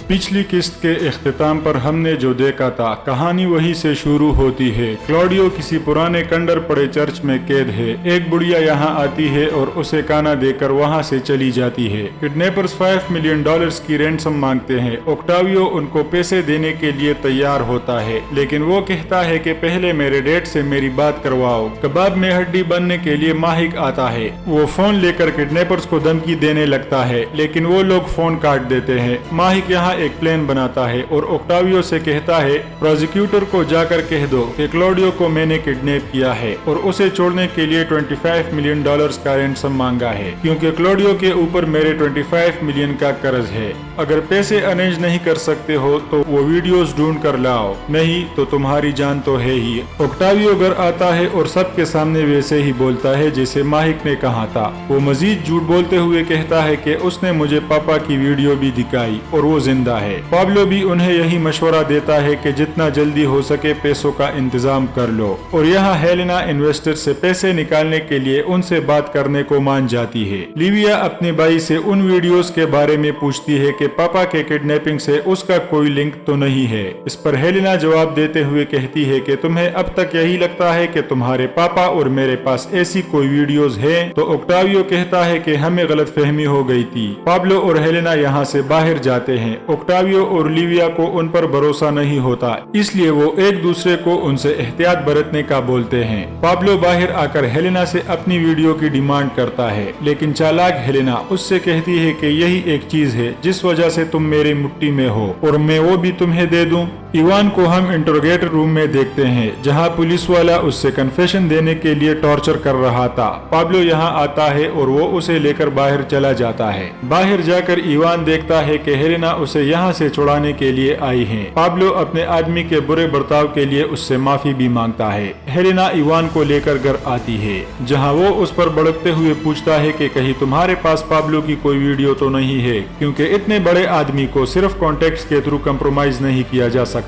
पिछली किस्त के इख्तिताम पर हमने जो देखा था, कहानी वही से शुरू होती है। क्लॉडियो किसी पुराने कंडर पड़े चर्च में कैद है। एक बुढ़िया यहाँ आती है और उसे काना देकर वहाँ से चली जाती है। किडनैपर्स $5 मिलियन की रैंसम मांगते हैं। ओक्टावियो उनको पैसे देने के लिए तैयार होता है, लेकिन वो कहता है कि पहले मेरे डैड से मेरी बात करवाओ। कबाब में हड्डी बनने के लिए माहिक आता है। वो फोन लेकर किडनैपर्स को धमकी देने लगता है, लेकिन वो लोग फोन काट देते हैं। माहिक यहाँ एक प्लान बनाता है और ओक्टावियो से कहता है, प्रोसिक्यूटर को जाकर कह दो कि क्लॉडियो को मैंने किडनैप किया है और उसे छोड़ने के लिए $25 मिलियन का रैंसम मांगा है, क्योंकि क्लॉडियो के ऊपर मेरे 25 मिलियन का कर्ज है। अगर पैसे अरेंज नहीं कर सकते हो तो वो वीडियोस ढूंढ कर लाओ, नहीं तो तुम्हारी जान तो है ही। ओक्टावियो घर आता है और सबके सामने वैसे ही बोलता है जैसे माहिक ने कहा था। वो मजीद झूठ बोलते हुए कहता है कि उसने मुझे पापा की वीडियो भी दिखाई और वो जिंदा है। पाब्लो भी उन्हें यही मशवरा देता है कि जितना जल्दी हो सके पैसों का इंतजाम कर लो, और यहाँ हेलेना इन्वेस्टर से पैसे निकालने के लिए उनसे बात करने को मान जाती है। लिविया अपने भाई से उन वीडियोस के बारे में पूछती है कि पापा के किडनैपिंग से उसका कोई लिंक तो नहीं है। इस पर हेलेना जवाब देते हुए कहती है कि तुम्हें अब तक यही लगता है कि तुम्हारे पापा और मेरे पास ऐसी कोई वीडियोस है, तो ओक्टावियो कहता है कि हमें गलतफहमी हो गई थी। पाब्लो और हेलेना यहाँ से बाहर जाते हैं। ओक्टावियो और लिविया को उन पर भरोसा नहीं होता, इसलिए वो एक दूसरे को उनसे एहतियात बरतने का बोलते हैं। पाब्लो बाहर आकर हेलेना से अपनी वीडियो की डिमांड करता है, लेकिन चालाक हेलेना उससे कहती है कि यही एक चीज है जिस वजह से तुम मेरी मुट्ठी में हो और मैं वो भी तुम्हें दे दूं। इवान को हम इंटरोगेटर रूम में देखते हैं, जहां पुलिस वाला उससे कन्फेशन देने के लिए टॉर्चर कर रहा था। पाब्लो यहां आता है और वो उसे लेकर बाहर चला जाता है। बाहर जाकर इवान देखता है कि हेलेना उसे यहां से छुड़ाने के लिए आई है। पाब्लो अपने आदमी के बुरे बर्ताव के लिए उससे माफी भी मांगता है। हेलेना इवान को लेकर घर आती है, जहां वो उस पर भड़कते हुए पूछता है कि कहीं तुम्हारे पास पाब्लो की कोई वीडियो तो नहीं है, क्योंकि इतने बड़े आदमी को सिर्फ कॉन्टेक्ट्स के थ्रू कंप्रोमाइज नहीं किया जा सकता।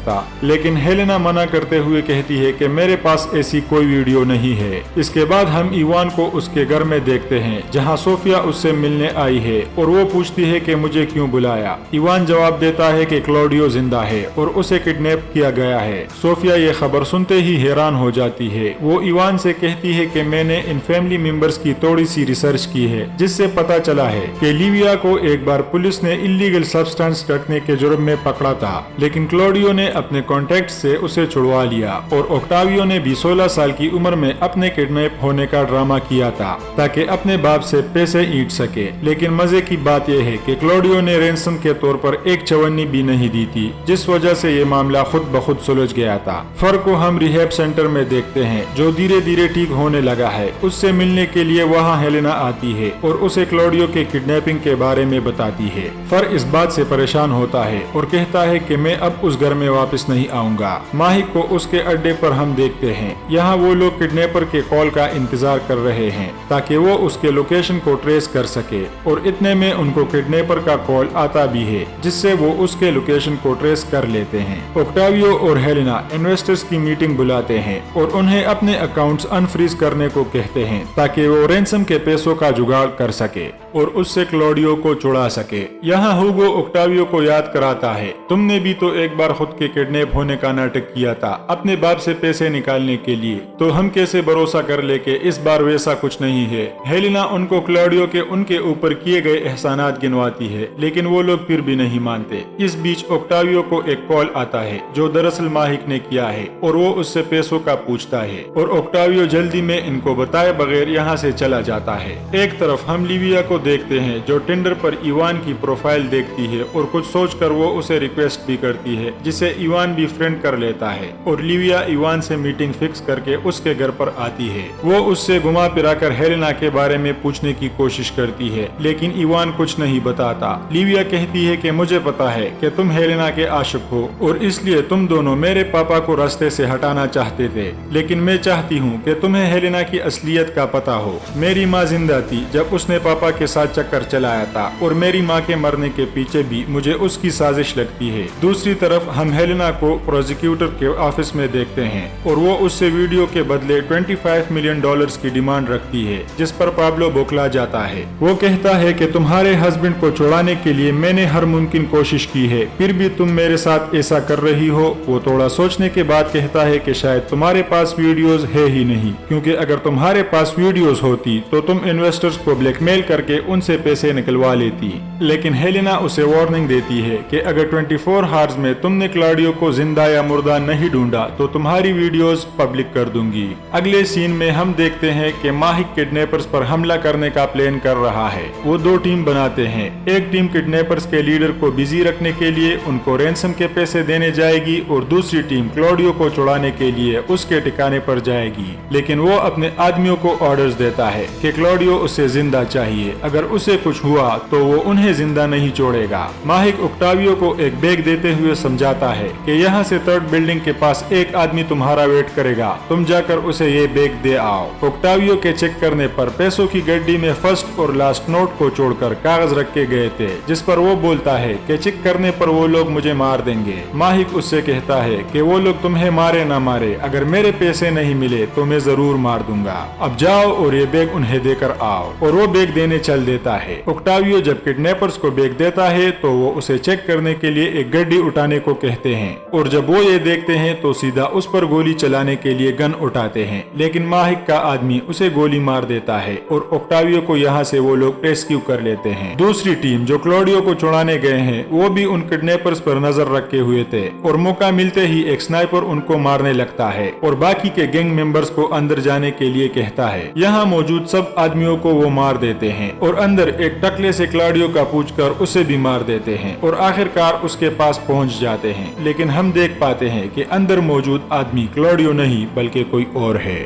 लेकिन हेलेना मना करते हुए कहती है कि मेरे पास ऐसी कोई वीडियो नहीं है। इसके बाद हम इवान को उसके घर में देखते हैं, जहां सोफिया उससे मिलने आई है और वो पूछती है कि मुझे क्यों बुलाया। इवान जवाब देता है कि क्लॉडियो जिंदा है और उसे किडनैप किया गया है। सोफिया ये खबर सुनते ही हैरान हो जाती है। वो इवान से कहती है कि मैंने इन फैमिली मेंबर्स की थोड़ी सी रिसर्च की है, जिससे पता चला है कि लिविया को एक बार पुलिस ने इलीगल सब्सटेंस रखने के जुर्म में पकड़ा था, लेकिन क्लॉडियो ने अपने कॉन्टेक्ट से उसे छुड़वा लिया और ओक्टावियो ने भी 16 साल की उम्र में अपने किडनैप होने का ड्रामा किया था ताकि अपने बाप से पैसे ईंट सके। लेकिन मजे की बात यह है कि क्लॉडियो ने रैंसम के तौर पर एक चवन्नी भी नहीं दी थी, जिस वजह से ये मामला खुद ब खुद सुलझ गया था। फर को हम रिहैब सेंटर में देखते हैं, जो धीरे धीरे ठीक होने लगा है। उससे मिलने के लिए वहाँ हेलेना आती है और उसे क्लॉडियो के किडनैपिंग के बारे में बताती है। फर इस बात से परेशान होता है और कहता है कि मैं अब उस घर में वापस नहीं आऊंगा। माहिक को उसके अड्डे पर हम देखते हैं। यहाँ वो लोग किडनैपर के कॉल का इंतजार कर रहे हैं ताकि वो उसके लोकेशन को ट्रेस कर सके, और इतने में उनको किडनैपर का कॉल आता भी है, जिससे वो उसके लोकेशन को ट्रेस कर लेते हैं। ओक्टावियो और हेलेना इन्वेस्टर्स की मीटिंग बुलाते हैं और उन्हें अपने अकाउंट्स अनफ्रीज करने को कहते हैं ताकि वो रैंसम के पैसों का जुगाड़ कर सके और उससे क्लॉडियो को छुड़ा सके। यहाँ हुगो ओक्टावियो को याद कराता है, तुमने भी तो एक बार खुद के किडनैप होने का नाटक किया था अपने बाप से पैसे निकालने के लिए, तो हम कैसे भरोसा कर ले कि इस बार वैसा कुछ नहीं है। हेलेना उनको क्लॉडियो के उनके ऊपर किए गए एहसानात गिनवाती है, लेकिन वो लोग फिर भी नहीं मानते। मानते। इस बीच ओक्टावियो को एक कॉल आता है जो दरअसल माहिक ने किया है और वो उससे पैसों का पूछता है और ओक्टावियो जल्दी में इनको बताए बगैर यहाँ से चला जाता है। एक तरफ हम लिविया को देखते हैं जो टिंडर पर इवान की प्रोफाइल देखती है और कुछ सोचकर वो उसे रिक्वेस्ट भी करती है जिसे इवान भी फ्रेंड कर लेता है और लिविया इवान से मीटिंग फिक्स करके उसके घर पर आती है। वो उससे घुमा फिराकर हेलेना के बारे में पूछने की कोशिश करती है लेकिन इवान कुछ नहीं बताता। लिविया कहती है कि मुझे पता है कि तुम हेलेना के आशिक हो और इसलिए तुम दोनों मेरे पापा को रास्ते से हटाना चाहते थे, लेकिन मैं चाहती हूँ कि तुम्हें हेलेना की असलियत का पता हो। मेरी माँ जिंदा थी जब उसने पापा के साथ चक्कर चलाया था और मेरी माँ के मरने के पीछे भी मुझे उसकी साजिश लगती है। दूसरी तरफ हम हेलेना को प्रोसिक्यूटर के ऑफिस में देखते हैं और वो उससे वीडियो के बदले $25 मिलियन की डिमांड रखती है, जिस पर पाब्लो बौखला जाता है। वो कहता है कि तुम्हारे हस्बैंड को छुड़ाने के लिए मैंने हर मुमकिन कोशिश की है, फिर भी तुम मेरे साथ ऐसा कर रही हो। वो थोड़ा सोचने के बाद कहता है कि शायद तुम्हारे पास वीडियोस है ही नहीं, क्योंकि अगर तुम्हारे पास वीडियोस होती तो तुम इन्वेस्टर्स को ब्लैकमेल करके उनसे पैसे निकलवा लेती। लेकिन हेलेना उसे वार्निंग देती है कि अगर 24 आवर्स में तुमने क्लॉडियो को जिंदा या मुर्दा नहीं ढूंढा तो तुम्हारी वीडियोस पब्लिक कर दूंगी। अगले सीन में हम देखते हैं कि माहिक किडनैपर्स पर हमला करने का प्लान कर रहा है। वो दो टीम बनाते हैं। एक टीम किडनैपर्स के लीडर को बिजी रखने के लिए उनको रैंसम के पैसे देने जाएगी और दूसरी टीम क्लॉडियो को छुड़ाने के लिए उसके ठिकाने पर जाएगी। लेकिन वो अपने आदमियों को ऑर्डर्स देता है कि क्लॉडियो उसे जिंदा चाहिए, अगर उसे कुछ हुआ तो वो उन्हें जिंदा नहीं छोड़ेगा। माहिक ओक्टावियो को एक बैग देते हुए समझाता है कि यहाँ से 3rd बिल्डिंग के पास एक आदमी तुम्हारा वेट करेगा, तुम जाकर उसे ये बैग दे आओ। ओक्टावियो के चेक करने पर पैसों की गड्डी में फर्स्ट और लास्ट नोट को छोड़कर कागज रखे गए थे, जिस पर वो बोलता है कि चेक करने पर वो लोग मुझे मार देंगे। माहिक उससे कहता है कि वो लोग तुम्हें मारे ना मारे, अगर मेरे पैसे नहीं मिले तो मैं जरूर मार दूंगा। अब जाओ और ये बैग उन्हें देकर आओ। और वो बैग देने चल देता है। ओक्टावियो जब किडनैपर्स को बैग देता है तो वो उसे चेक करने के लिए एक गड्डी उठाने को कहते हैं और जब वो ये देखते हैं तो सीधा उस पर गोली चलाने के लिए गन उठाते हैं, लेकिन माहिक का आदमी उसे गोली मार देता है और ओक्टावियो को यहाँ से वो लोग रेस्क्यू कर लेते हैं। दूसरी टीम जो क्लॉडियो को छुड़ाने गए हैं वो भी उन किडनैपर्स पर नजर रखे हुए थे और मौका मिलते ही एक स्नाइपर उनको मारने लगता है और बाकी के गैंग मेंबर्स को अंदर जाने के लिए कहता है। यहाँ मौजूद सब आदमियों को वो मार देते हैं और अंदर एक टकले से क्लॉडियो का पूछकर उसे भी मार देते हैं और आखिरकार उसके पास पहुंच जाते हैं। लेकिन हम देख पाते हैं कि अंदर मौजूद आदमी क्लॉडियो नहीं बल्कि कोई और है।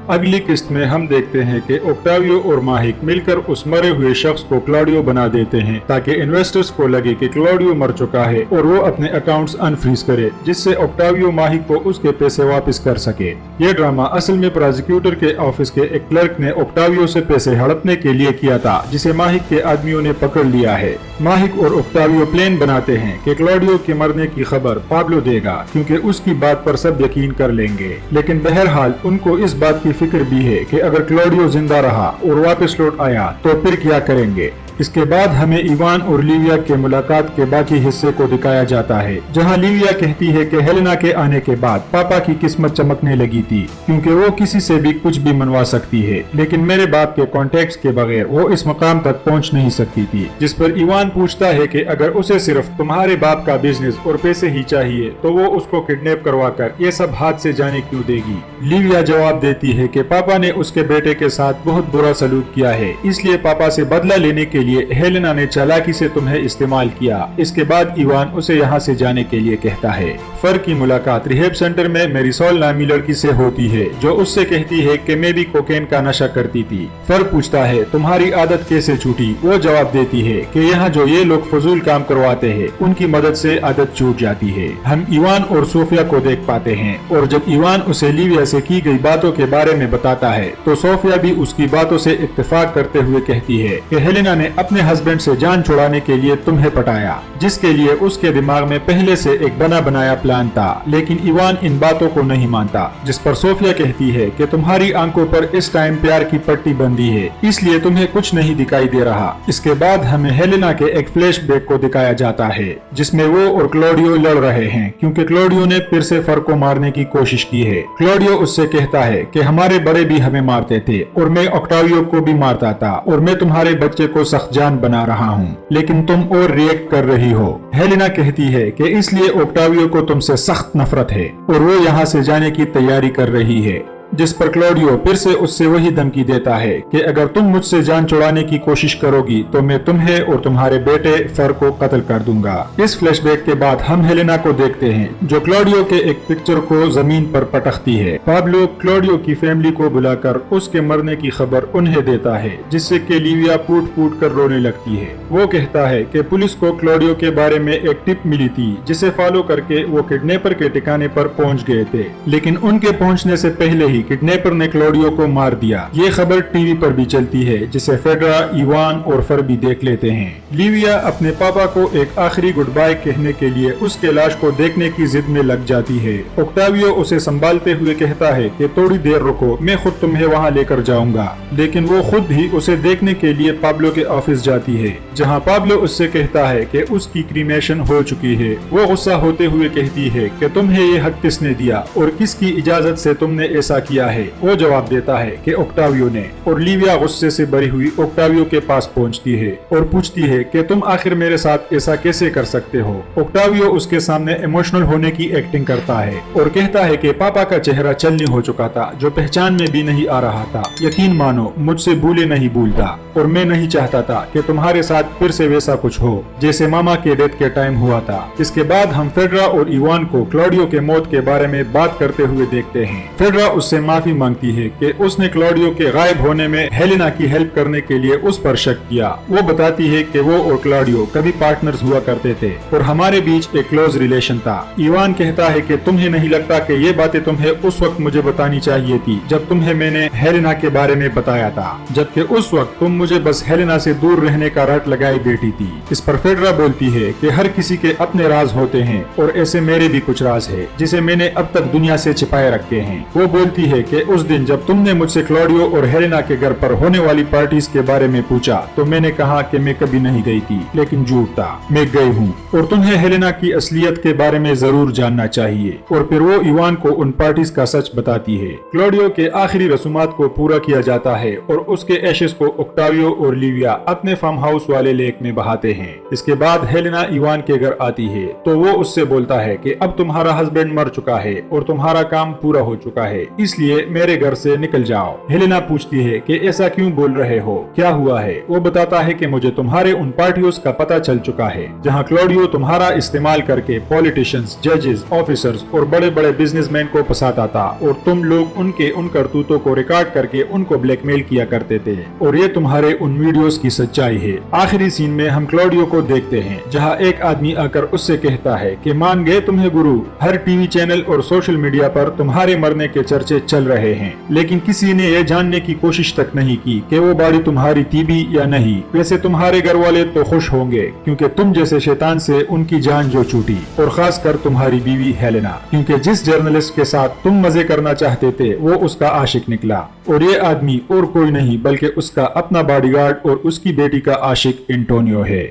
अगली किस्त में हम देखते हैं कि ओक्टावियो और माहिक मिलकर उस मरे हुए शख्स को क्लॉडियो बना देते हैं ताकि इन्वेस्टर्स को लगे कि क्लॉडियो मर चुका है और वो अपने अकाउंट्स अनफ्रीज करे, जिससे ओक्टावियो माहिक को उसके पैसे वापस कर सके। ये ड्रामा असल में प्रोसिक्यूटर के ऑफिस के एक क्लर्क ने ओक्टावियो से पैसे हड़पने के लिए किया था, जिसे माहिक के आदमियों ने पकड़ लिया है। माहिक और ओक्टावियो प्लान बनाते हैं कि क्लॉडियो के मरने की खबर पाब्लो देगा, क्योंकि उसकी बात पर सब यकीन कर लेंगे। लेकिन बहरहाल उनको इस बात की फिक्र भी है कि अगर क्लॉडियो जिंदा रहा और वापस लौट आया तो फिर क्या करेंगे। इसके बाद हमें इवान और लिविया के मुलाकात के बाकी हिस्से को दिखाया जाता है, जहां लिविया कहती है कि हेलेना के आने के बाद पापा की किस्मत चमकने लगी थी, क्योंकि वो किसी से भी कुछ भी मनवा सकती है, लेकिन मेरे बाप के कॉन्टेक्ट्स के बगैर वो इस मकाम तक पहुंच नहीं सकती थी। जिस पर इवान पूछता है कि अगर उसे सिर्फ तुम्हारे बाप का बिजनेस और पैसे ही चाहिए तो वो उसको किडनैप करवा कर ये सब हाथ से जाने क्यों देगी। लिविया जवाब देती है कि पापा ने उसके बेटे के साथ बहुत बुरा सलूक किया है, इसलिए पापा से बदला लेने के लिए हेलेना ने चालाकी से तुम्हें इस्तेमाल किया। इसके बाद इवान उसे यहाँ से जाने के लिए कहता है। फर की मुलाकात रिहेब सेंटर में मेरिसोल नामी लड़की से होती है, जो उससे कहती है कि मैं भी कोकेन का नशा करती थी। फर पूछता है तुम्हारी आदत कैसे छूटी। वो जवाब देती है कि यहाँ जो ये लोग फजूल काम करवाते हैं उनकी मदद से आदत छूट जाती है। हम इवान और सोफिया को देख पाते हैं और जब इवान उसे लिविया से की गई बातों के बारे में बताता है तो सोफिया भी उसकी बातों से इत्तेफाक करते हुए कहती है कि हेलेना ने अपने हस्बैंड से जान छुड़ाने के लिए तुम्हें पटाया, जिसके लिए उसके दिमाग में पहले से एक बना बनाया प्लान था। लेकिन इवान इन बातों को नहीं मानता, जिस पर सोफिया कहती है कि तुम्हारी आंखों पर इस टाइम प्यार की पट्टी बंधी है, इसलिए तुम्हें कुछ नहीं दिखाई दे रहा। इसके बाद हमें हेलेना के एक फ्लैशबैक को दिखाया जाता है, जिसमें वो और क्लॉडियो लड़ रहे हैं, क्योंकि क्लॉडियो ने फिर से फर को मारने की कोशिश की है। क्लॉडियो उससे कहता है कि हमारे बड़े भी हमें मारते थे और मैं ओक्टावियो को भी मारता था और मैं तुम्हारे बच्चे को सख्त सख्त जान बना रहा हूँ, लेकिन तुम और रिएक्ट कर रही हो। हेलेना कहती है कि इसलिए ओक्टावियो को तुमसे सख्त नफरत है और वो यहाँ से जाने की तैयारी कर रही है, जिस पर क्लॉडियो फिर से उससे वही धमकी देता है कि अगर तुम मुझसे जान छुड़ाने की कोशिश करोगी तो मैं तुम्हें और तुम्हारे बेटे फर को कत्ल कर दूंगा। इस फ्लैशबैक के बाद हम हेलेना को देखते हैं जो क्लॉडियो के एक पिक्चर को जमीन पर पटकती है। पाब्लो क्लॉडियो की फैमिली को बुलाकर उसके मरने की खबर उन्हें देता है, जिससे कि लिविया फूट फूट कर रोने लगती है। वो कहता है कि पुलिस को क्लॉडियो के बारे में एक टिप मिली थी, जिसे फॉलो करके वो किडनैपर के ठिकाने पर पहुंच गए थे, लेकिन उनके पहुंचने से पहले ही किडनैपर ने क्लॉडियो को मार दिया। ये खबर टीवी पर भी चलती है, जिसे फेडरा, इवान और फर भी देख लेते हैं। लिविया अपने पापा को एक आखिरी गुड बाय कहने के लिए उसके लाश को देखने की जिद में लग जाती है। ओक्टावियो उसे संभालते हुए कहता है कि थोड़ी देर रुको, मैं खुद तुम्हें वहाँ लेकर जाऊंगा, लेकिन वो खुद ही उसे देखने के लिए पाब्लो के ऑफिस जाती है, जहाँ पाब्लो उससे कहता है कि उसकी क्रीमेशन हो चुकी है। वो गुस्सा होते हुए कहती है कि तुम्हें ये हक किसने दिया और किसकी इजाजत से तुमने ऐसा किया है। वो जवाब देता है कि ओक्टावियो ने, और लिविया गुस्से से भरी हुई ओक्टावियो के पास पहुंचती है और पूछती है कि तुम आखिर मेरे साथ ऐसा कैसे कर सकते हो। ओक्टावियो उसके सामने इमोशनल होने की एक्टिंग करता है और कहता है कि पापा का चेहरा चलनी हो चुका था, जो पहचान में भी नहीं आ रहा था। यकीन मानो मुझसे भूले नहीं भूलता, और मैं नहीं चाहता था कि तुम्हारे साथ फिर से वैसा कुछ हो जैसे मामा के डेथ के टाइम हुआ था। इसके बाद हम फेडरा और इवान को क्लॉडियो के मौत के बारे में बात करते हुए देखते हैं। फेडरा उससे माफी मांगती है कि उसने क्लॉडियो के गायब होने में हेलेना की हेल्प करने के लिए उस पर शक किया। वो बताती है कि वो और क्लॉडियो कभी पार्टनर्स हुआ करते थे और हमारे बीच एक क्लोज रिलेशन था। इवान कहता है कि तुम्हें नहीं लगता कि ये बातें तुम्हें उस वक्त मुझे बतानी चाहिए थी जब तुम्हें मैंने हेलेना के बारे में बताया था, जबकि उस वक्त तुम मुझे बस हेलेना से दूर रहने का रट लगाई बैठी थी। इस पर फेडरा बोलती है कि हर किसी के अपने राज होते हैं और ऐसे मेरे भी कुछ राज है जिसे मैंने अब तक दुनिया से छिपाए रखे हैं। वो बोलती है कि उस दिन जब तुमने मुझसे क्लॉडियो और हेलेना के घर पर होने वाली पार्टीज के बारे में पूछा तो मैंने कहा कि मैं कभी नहीं गई थी, लेकिन झूठ था, मैं गई हूँ और तुम्हें हेलेना की असलियत के बारे में जरूर जानना चाहिए। और फिर वो इवान को उन पार्टीज का सच बताती है। क्लॉडियो के आखिरी रसूमात को पूरा किया जाता है और उसके एशेस को ओक्टावियो और लिविया अपने फार्म हाउस वाले लेक में बहाते हैं। इसके बाद हेलेना इवान के घर आती है तो वो उससे बोलता है कि अब तुम्हारा हस्बैंड मर चुका है और तुम्हारा काम पूरा हो चुका है, इसलिए मेरे घर से निकल जाओ। हेलेना पूछती है कि ऐसा क्यों बोल रहे हो, क्या हुआ है। वो बताता है कि मुझे तुम्हारे उन पार्टियों का पता चल चुका है जहां क्लॉडियो तुम्हारा इस्तेमाल करके पॉलिटिशियंस, जजेस, ऑफिसर्स और बड़े बड़े बिजनेसमैन को फंसाता था और तुम लोग उनके उन करतूतों को रिकॉर्ड करके उनको ब्लैकमेल किया करते थे, और ये तुम्हारे उन वीडियोस की सच्चाई है। आखिरी सीन में हम क्लॉडियो को देखते हैं जहाँ एक आदमी आकर उससे कहता है कि मान गए तुम्हें गुरु, हर टीवी चैनल और सोशल मीडिया पर तुम्हारे मरने के चर्चे चल रहे हैं, लेकिन किसी ने यह जानने की कोशिश तक नहीं की कि वो बॉडी तुम्हारी थी भी या नहीं। वैसे तुम्हारे घर वाले तो खुश होंगे क्योंकि तुम जैसे शैतान से उनकी जान जो छूटी, और खास कर तुम्हारी बीवी हेलेना, क्योंकि जिस जर्नलिस्ट के साथ तुम मजे करना चाहते थे वो उसका आशिक निकला, और ये आदमी और कोई नहीं बल्कि उसका अपना बॉडीगार्ड और उसकी बेटी का आशिक एंटोनियो है।